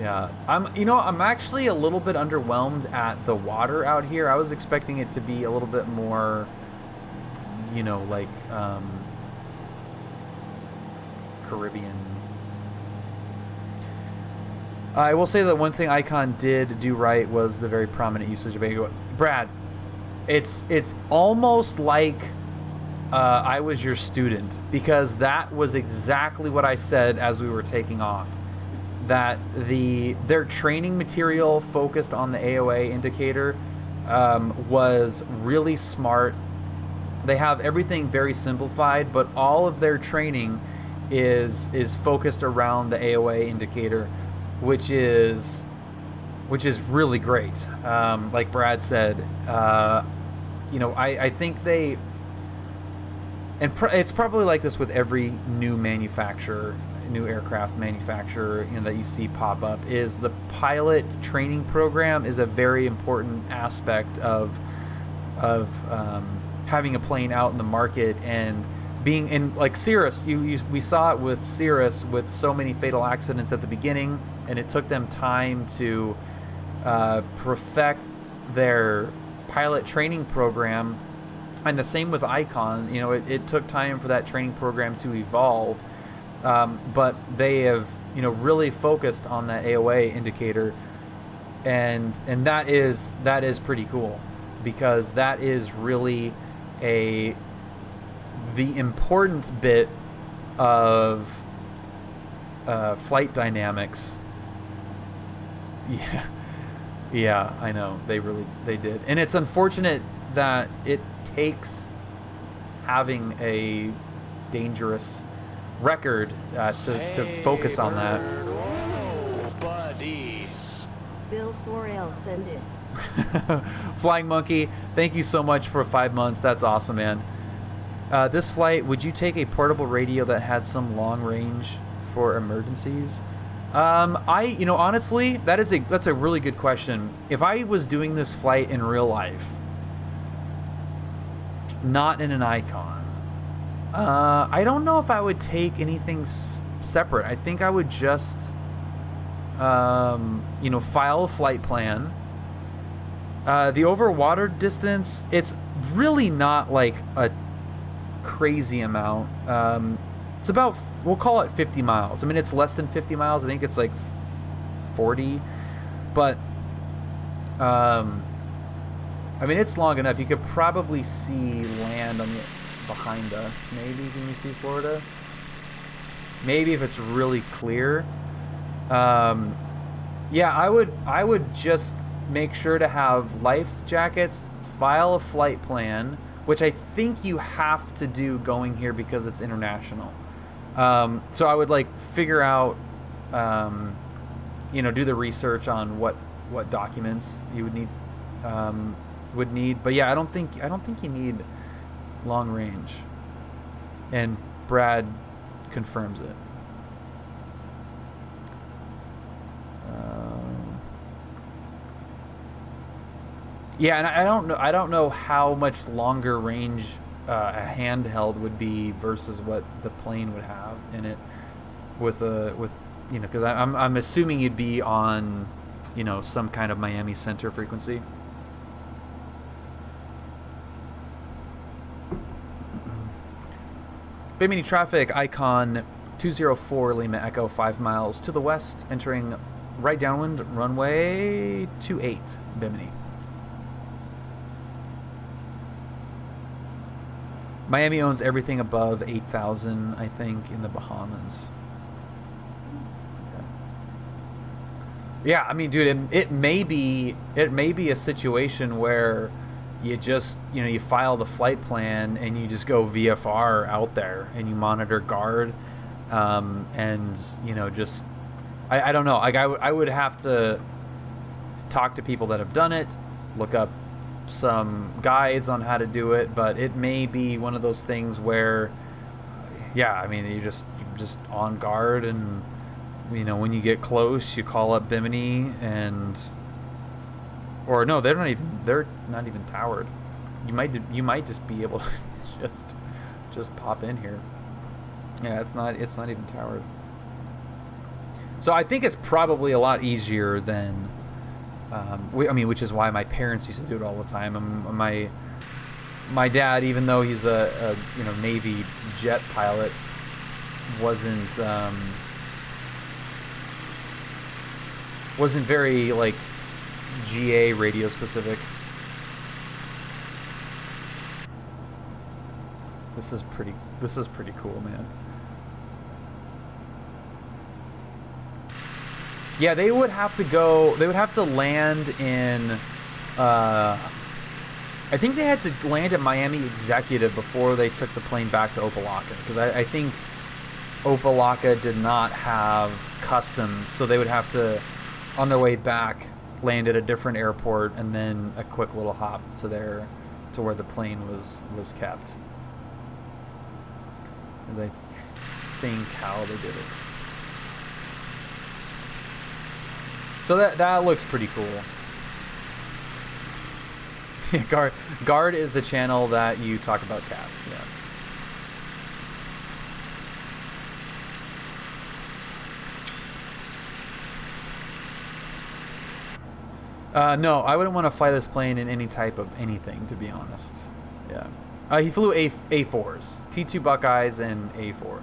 Yeah, I'm actually a little bit underwhelmed at the water out here. I was expecting it to be a little bit more, like Caribbean. I will say that one thing Icon did do right was the very prominent usage of EVGA. Brad, it's almost like I was your student, because that was exactly what I said as we were taking off. That their training material focused on the AOA indicator was really smart. They have everything very simplified, but all of their training is focused around the AOA indicator, which is really great. Like Brad said, I think they, and it's probably like this with every new aircraft manufacturer that you see pop up, is the pilot training program is a very important aspect of having a plane out in the market. And being in, like Cirrus, we saw it with Cirrus with so many fatal accidents at the beginning, and it took them time to perfect their pilot training program. And the same with Icon. It took time for that training program to evolve, but they have really focused on that AOA indicator, and that is pretty cool, because that is really the important bit of flight dynamics. Yeah, I know, they did. And it's unfortunate that it takes having a dangerous record to focus on that. Whoa, buddy. Bill 4L, send it. Flying Monkey, thank you so much for 5 months. That's awesome, man. This flight, would you take a portable radio that had some long range for emergencies? Honestly, that's a really good question. If I was doing this flight in real life, not in an Icon, I don't know if I would take anything separate. I think I would just, file a flight plan. The over water distance, it's really not like a crazy amount. It's about, we'll call it 50 miles. I mean, it's less than 50 miles. I think it's like 40, but it's long enough. You could probably see land behind us. Maybe. Can you see Florida? Maybe if it's really clear. Yeah, I would just make sure to have life jackets, file a flight plan, which I think you have to do going here because it's international. So I would figure out, do the research on what documents you would need. But yeah, I don't think you need long range. And Brad confirms it. Yeah, and I don't know how much longer range a handheld would be versus what the plane would have in it with you know, because I'm assuming you'd be on, you know, some kind of Miami center frequency. Bimini traffic icon 204 Lima Echo 5 miles to the west, entering right downwind runway 28 Bimini. Miami owns everything above 8,000, I think, in the Bahamas. Yeah, I mean, dude, it may be a situation where you just, you know, you file the flight plan and you just go VFR out there and you monitor guard, and you know, just I don't know, like I would have to talk to people that have done it, look up some guides on how to do it, but it may be one of those things where, yeah, I mean, you're just on guard, and you know, when you get close, you call up Bimini, and or no, they're not even towered. You might just be able to just pop in here. Yeah, it's not even towered. So I think it's probably a lot easier than I mean, which is why my parents used to do it all the time. My dad, even though he's a you know, Navy jet pilot, wasn't very like GA radio specific. This is pretty cool, man. Yeah, they would have to land in I think they had to land at Miami Executive before they took the plane back to Opelika, because I think Opelika did not have customs, so they would have to, on their way back, land at a different airport and then a quick little hop to where the plane was kept. Is I think how they did it. So that looks pretty cool. Yeah, Guard is the channel that you talk about cats. Yeah. No, I wouldn't want to fly this plane in any type of anything, to be honest. Yeah. He flew A4s, T2 Buckeyes and A4s.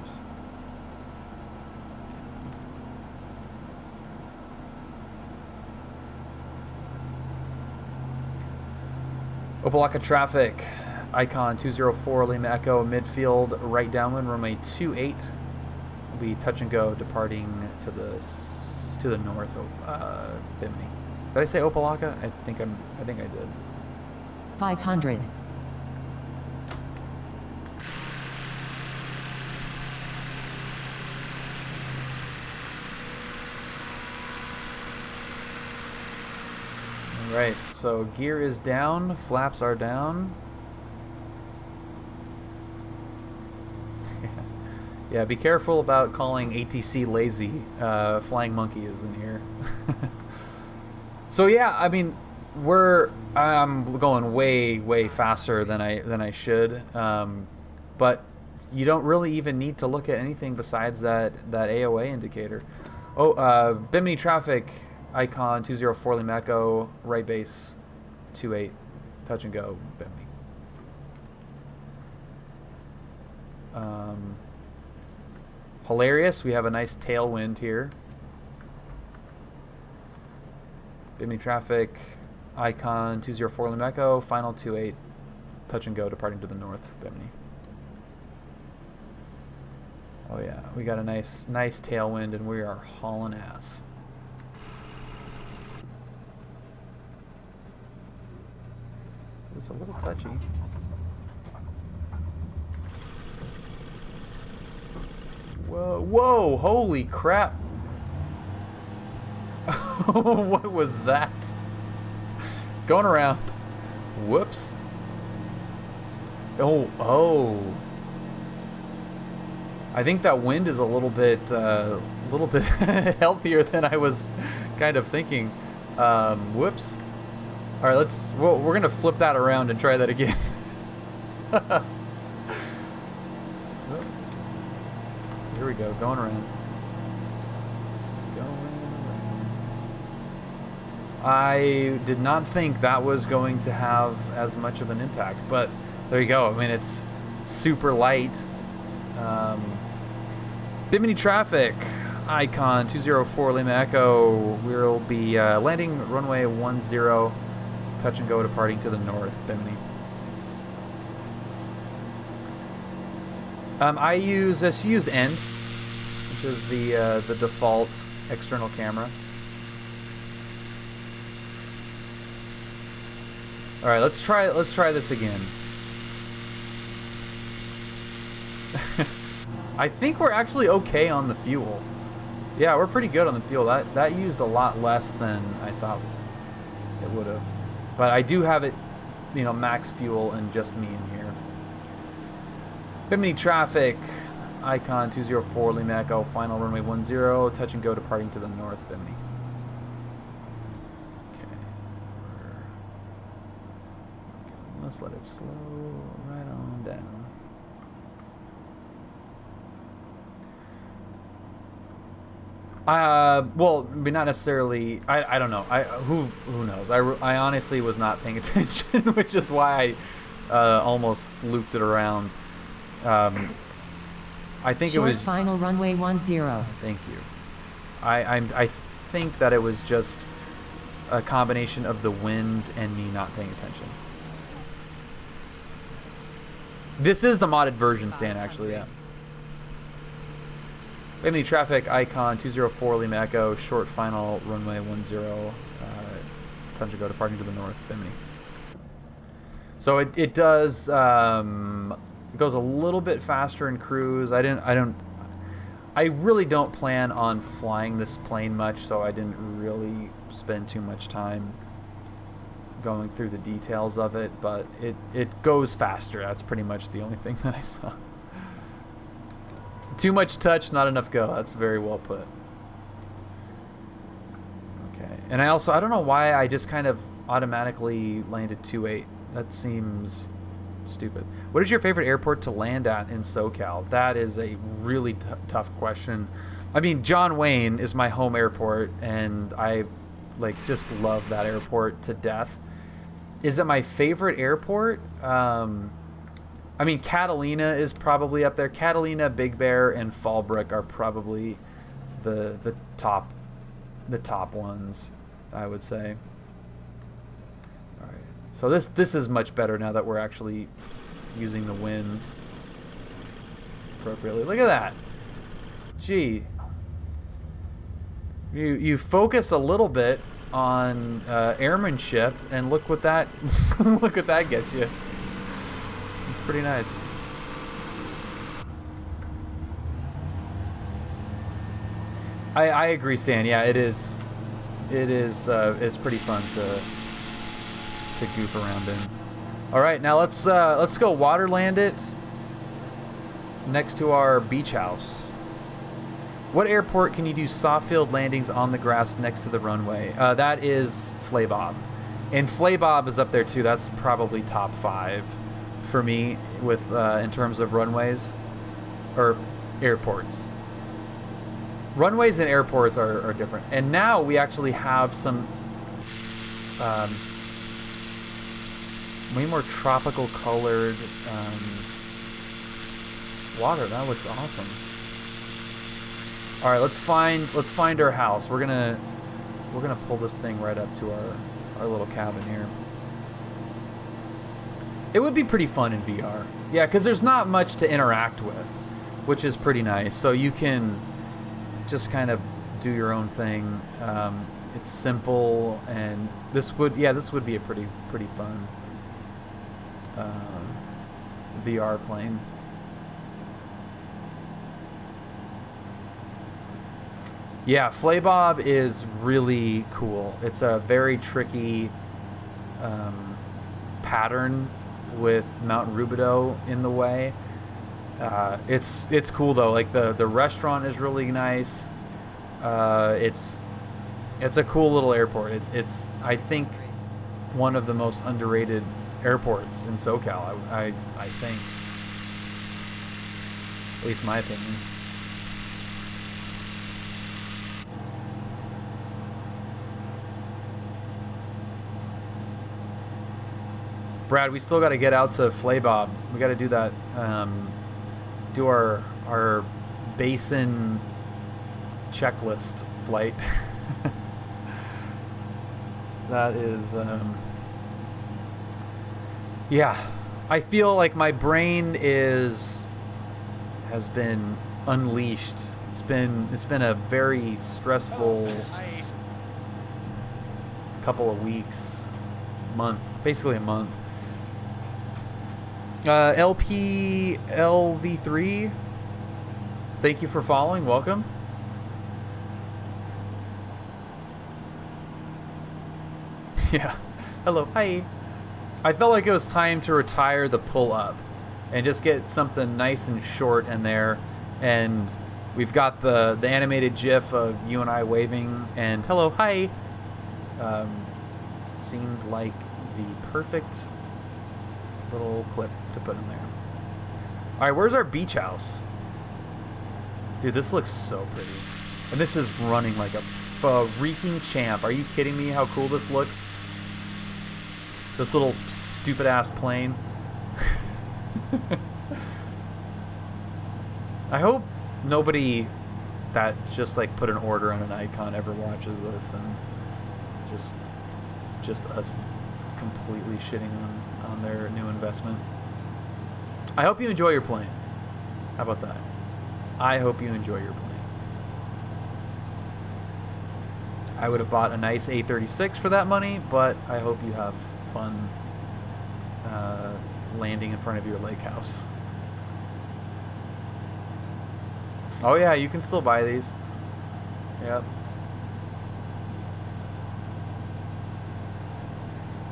Opelika traffic, icon 204 Lima Echo, midfield, right downwind, runway 28. Will be touch and go, departing to the north of Bimini. Did I say Opelika? I think I did. 500. Right, so gear is down, flaps are down. Yeah, be careful about calling ATC lazy. Flying Monkey is in here. So yeah, I mean, I'm going way faster than I should. But you don't really even need to look at anything besides that AOA indicator. Oh, Bimini traffic. Icon 204 Lima Echo, right base 28, touch and go, Bimini. Hilarious, we have a nice tailwind here. Bimini traffic, icon 204 Lima Echo, final 28, touch and go, departing to the north, Bimini. Oh yeah, we got a nice tailwind, and we are hauling ass. It's a little touchy. Whoa, holy crap. What was that? Going around. Whoops. Oh. I think that wind is a little bit healthier than I was kind of thinking. Whoops. All right, we're gonna flip that around and try that again. Here we go, going around. I did not think that was going to have as much of an impact, but there you go. I mean, it's super light. Bimini traffic, icon 204 Lima Echo. We'll be landing runway 10, touch and go, departing to the north, Bimini. I used end, which is the default external camera. All right, let's try this again. I think we're actually okay on the fuel. Yeah, we're pretty good on the fuel. That used a lot less than I thought it would have. But I do have it, you know, max fuel and just me in here. Bimini traffic, icon 204 Lima Echo, final runway 10, touch and go, departing to the north, Bimini. Let's let it slow right on down. Well, not necessarily. I don't know. Who knows? I honestly was not paying attention, which is why I almost looped it around. I think Short it was final runway 10. Thank you. I think that it was just a combination of the wind and me not paying attention. This is the modded version, Stan, actually, yeah. Bimini traffic, icon 204 Lima Echo, short final runway 10, touch and go, departing to the north, Bimini. So it does, it goes a little bit faster in cruise. I really don't plan on flying this plane much, so I didn't really spend too much time going through the details of it, but it goes faster. That's pretty much the only thing that I saw. Too much touch, not enough go. That's very well put. Okay, and I don't know why I just kind of automatically landed 2.8. That seems stupid. What is your favorite airport to land at in SoCal? That is a really tough question. I mean, John Wayne is my home airport, and I just love that airport to death. Is it my favorite airport? I mean, Catalina is probably up there. Catalina, Big Bear, and Fallbrook are probably the top ones, I would say. All right. So this is much better now that we're actually using the winds appropriately. Look at that. Gee. You focus a little bit on airmanship, and look what that look what that gets you. It's pretty nice. I agree, Stan. Yeah, it is. It's pretty fun to goof around in. All right, now let's go water land it next to our beach house. What airport can you do soft field landings on the grass next to the runway? That is Flaybob. And Flaybob is up there too. That's probably top 5 for me with in terms of runways or airports. Runways and airports are different. And now we actually have some way more tropical colored water. That looks awesome. All right, let's find our house. We're gonna pull this thing right up to our little cabin here. It would be pretty fun in VR. Yeah, because there's not much to interact with, which is pretty nice. So you can just kind of do your own thing. It's simple, and this would be a pretty fun VR plane. Yeah, Flaybob is really cool. It's a very tricky pattern with Mount Rubidoux in the way. It's cool though. Like the restaurant is really nice. It's a cool little airport. I think one of the most underrated airports in SoCal. I think, at least my opinion. Brad, we still got to get out to Flaybob. We got to do that. Do our basin checklist flight. That is, yeah. I feel like my brain has been unleashed. It's been a very stressful couple of weeks, month, basically a month. LPLV3, thank you for following. Welcome. Yeah. Hello. Hi. I felt like it was time to retire the pull-up and just get something nice and short in there. And we've got the animated GIF of you and I waving and hello. Hi. Seemed like the perfect little clip to put in there. All right, where's our beach house? Dude, this looks so pretty. And this is running like a freaking champ. Are you kidding me how cool this looks? This little stupid ass plane. I hope nobody that just like put an order on an icon ever watches this and just us completely shitting on their new investment. I hope you enjoy your plane. How about that? I hope you enjoy your plane. I would have bought a nice A36 for that money, but I hope you have fun landing in front of your lake house. Oh yeah, you can still buy these. Yep.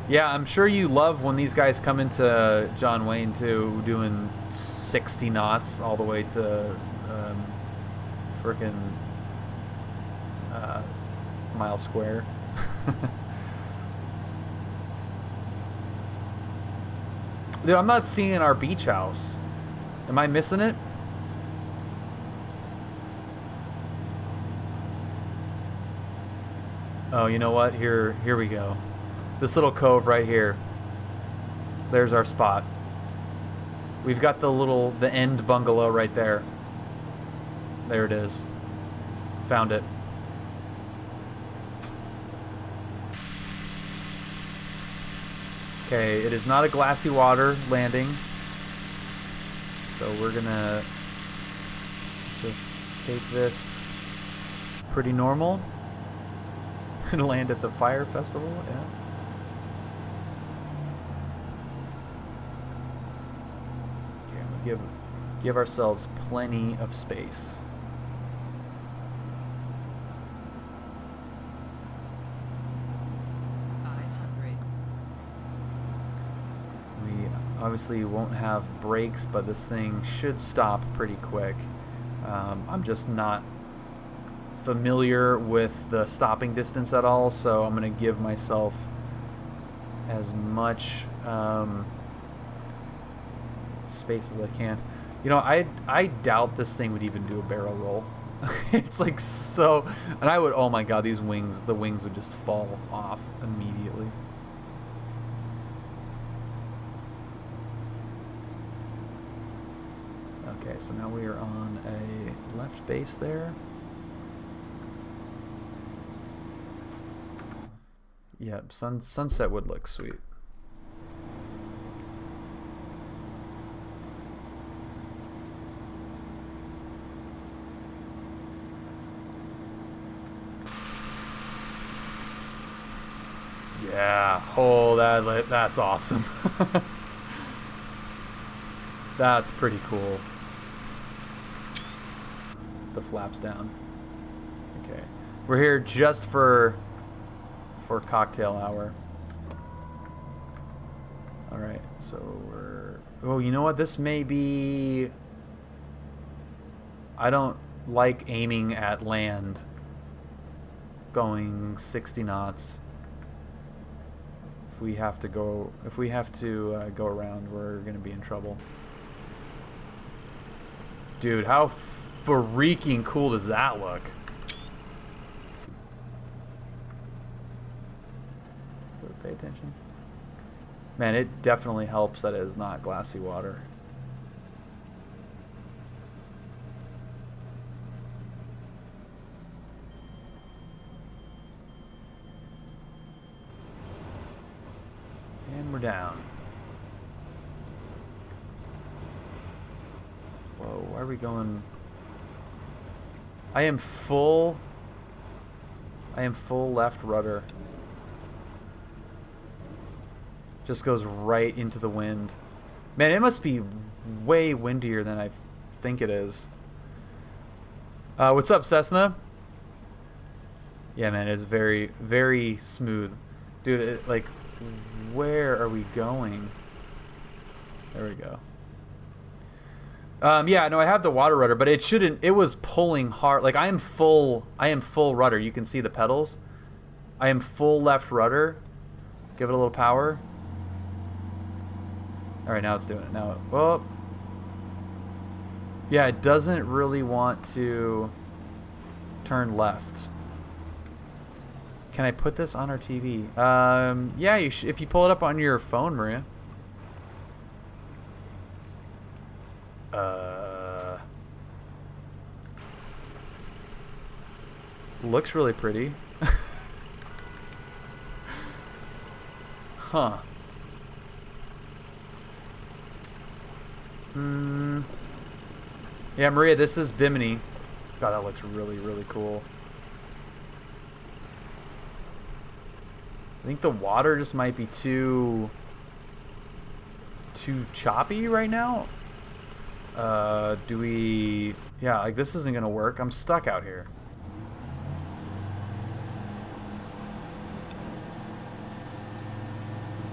Yeah, I'm sure you love when these guys come into John Wayne too, doing 60 knots all the way to frickin' mile square. Dude, I'm not seeing our beach house. Am I missing it? Oh, you know what? Here we go. This little cove right here. There's our spot. We've got the end bungalow right there. There it is. Found it. Okay, it is not a glassy water landing. So we're gonna just take this pretty normal. Gonna land at the fire festival, yeah. Okay, we'll give ourselves plenty of space. Obviously won't have brakes, but this thing should stop pretty quick. I'm just not familiar with the stopping distance at all, so I'm going to give myself as much space as I can. You know, I doubt this thing would even do a barrel roll. It's like so, and I would, oh my god, the wings would just fall off immediately. Okay, so now we are on a left base there. Yep, sunset would look sweet. Yeah, oh, that's awesome. That's pretty cool. The flaps down. Okay, we're here just for cocktail hour. All right, so we're, oh, you know what, this may be, I don't like aiming at land going 60 knots If we have to go around, we're gonna be in trouble. Dude, how freaking cool does that look? Pay attention. Man, it definitely helps that it is not glassy water. And we're down. Whoa, why are we going? I am full left rudder. Just goes right into the wind. Man, it must be way windier than I think it is. What's up, Cessna? Yeah, man, it's very, very smooth. Dude, like, where are we going? There we go. Yeah, no, I have the water rudder, but it shouldn't. It was pulling hard. Like, I am full rudder. You can see the pedals. I am full left rudder. Give it a little power. All right, now it's doing it. Now, oh, yeah, it doesn't really want to turn left. Can I put this on our TV? Yeah, if you pull it up on your phone, Maria. Looks really pretty. Huh. Yeah, Maria, this is Bimini. God, that looks really, really cool. I think the water just might be too choppy right now. Do we... Yeah, like this isn't gonna work. I'm stuck out here.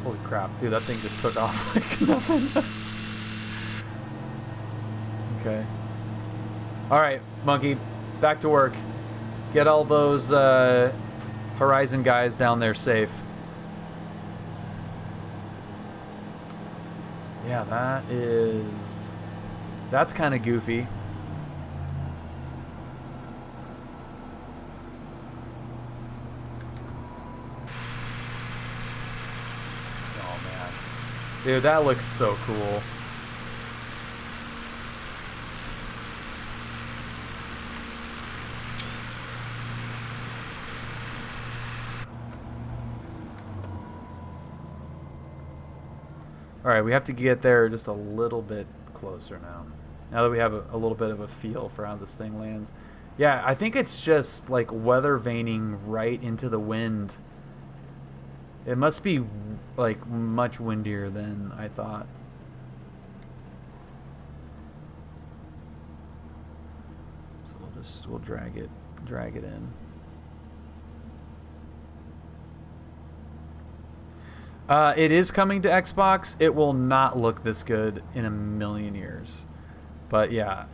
Holy crap, dude, that thing just took off like nothing. Okay. Alright, Monkey, back to work. Get all those Horizon guys down there safe. Yeah, that's kind of goofy. Oh man. Dude, that looks so cool. Alright, we have to get there just a little bit closer now. Now that we have a little bit of a feel for how this thing lands. Yeah, I think it's just like weather vaning right into the wind. It must be like much windier than I thought. So we'll drag it in. It is coming to Xbox. It will not look this good in a million years. But yeah,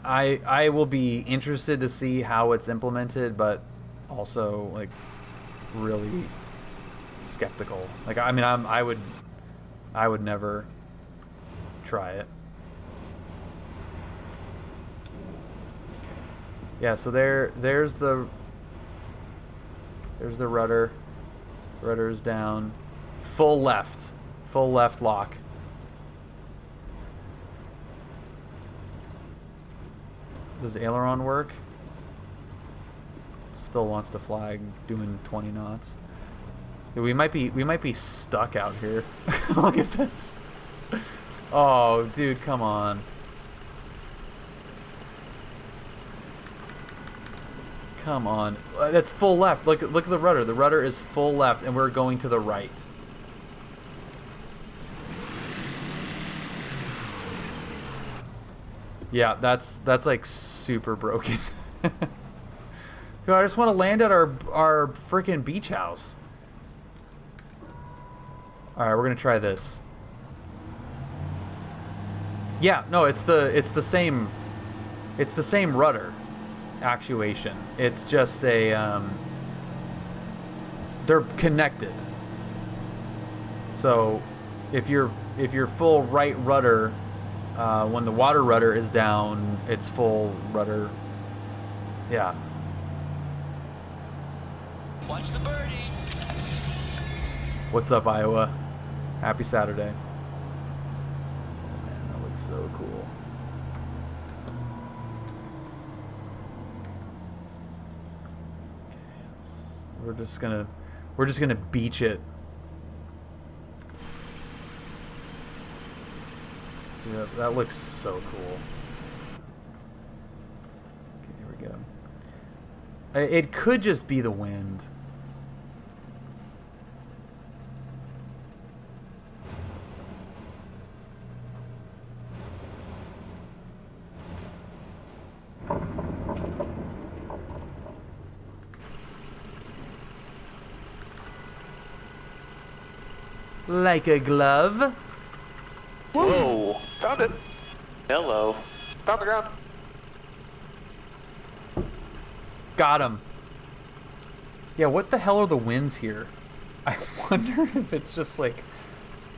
I will be interested to see how it's implemented, but also like really skeptical. Like I mean, I would never try it. Yeah, so there's the rudder. Rudder's down. Full left lock. Does aileron work? Still wants to flag doing 20 knots. We might be stuck out here. Look at this. Oh, dude, come on. Come on. That's full left. Look at the rudder. The rudder is full left, and we're going to the right. Yeah, that's like super broken. Dude, I just want to land at our freaking beach house. All right, we're gonna try this. Yeah, no, it's the same rudder actuation. It's just a they're connected. So if you're full right rudder, when the water rudder is down, it's full rudder. Yeah. Watch the birdie. What's up, Iowa? Happy Saturday. Man, that looks so cool. Okay, we're just gonna beach it. Yeah, that looks so cool. Okay, here we go. It could just be the wind. Like a glove. Whoa! Found it. Hello. Found the ground. Got him. Yeah, what the hell are the winds here? I wonder if it's just like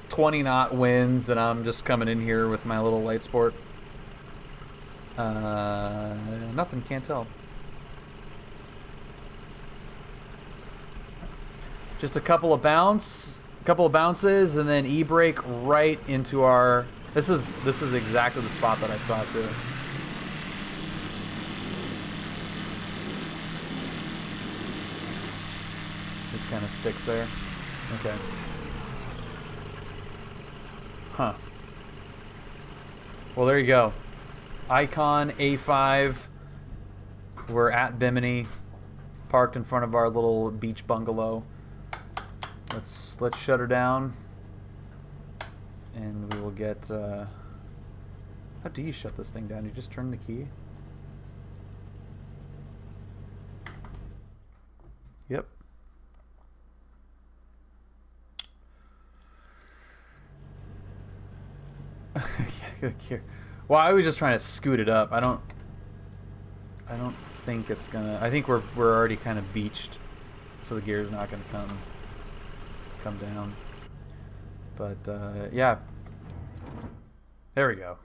20 knot winds and I'm just coming in here with my little light sport. Nothing, can't tell. Just a couple of bounces, and then e-brake right into our. This is exactly the spot that I saw too. Just kind of sticks there. Okay. Huh. Well, there you go. Icon A5. We're at Bimini, parked in front of our little beach bungalow. Let's shut her down, and we will get. How do you shut this thing down? You just turn the key. Yep. Here. Well, I was just trying to scoot it up. I don't think it's gonna. I think we're already kind of beached, so the gear's not gonna come down. But yeah, there we go.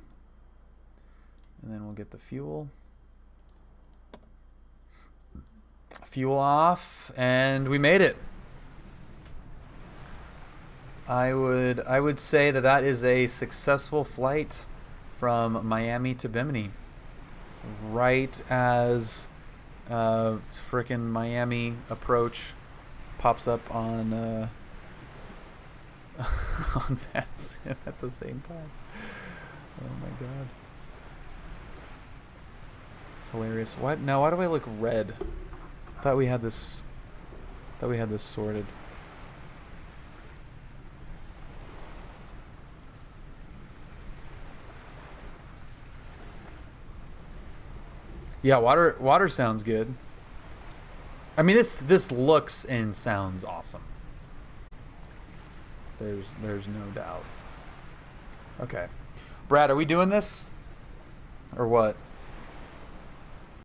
And then we'll get the fuel off, and we made it. I would say that is a successful flight from Miami to Bimini, right as frickin' Miami approach pops up on on VanSim at the same time. Oh my god. Hilarious. What? Now, why do I look red? I thought we had this sorted. Yeah, water sounds good. I mean, this looks and sounds awesome. There's no doubt. Okay. Brad, are we doing this? Or what?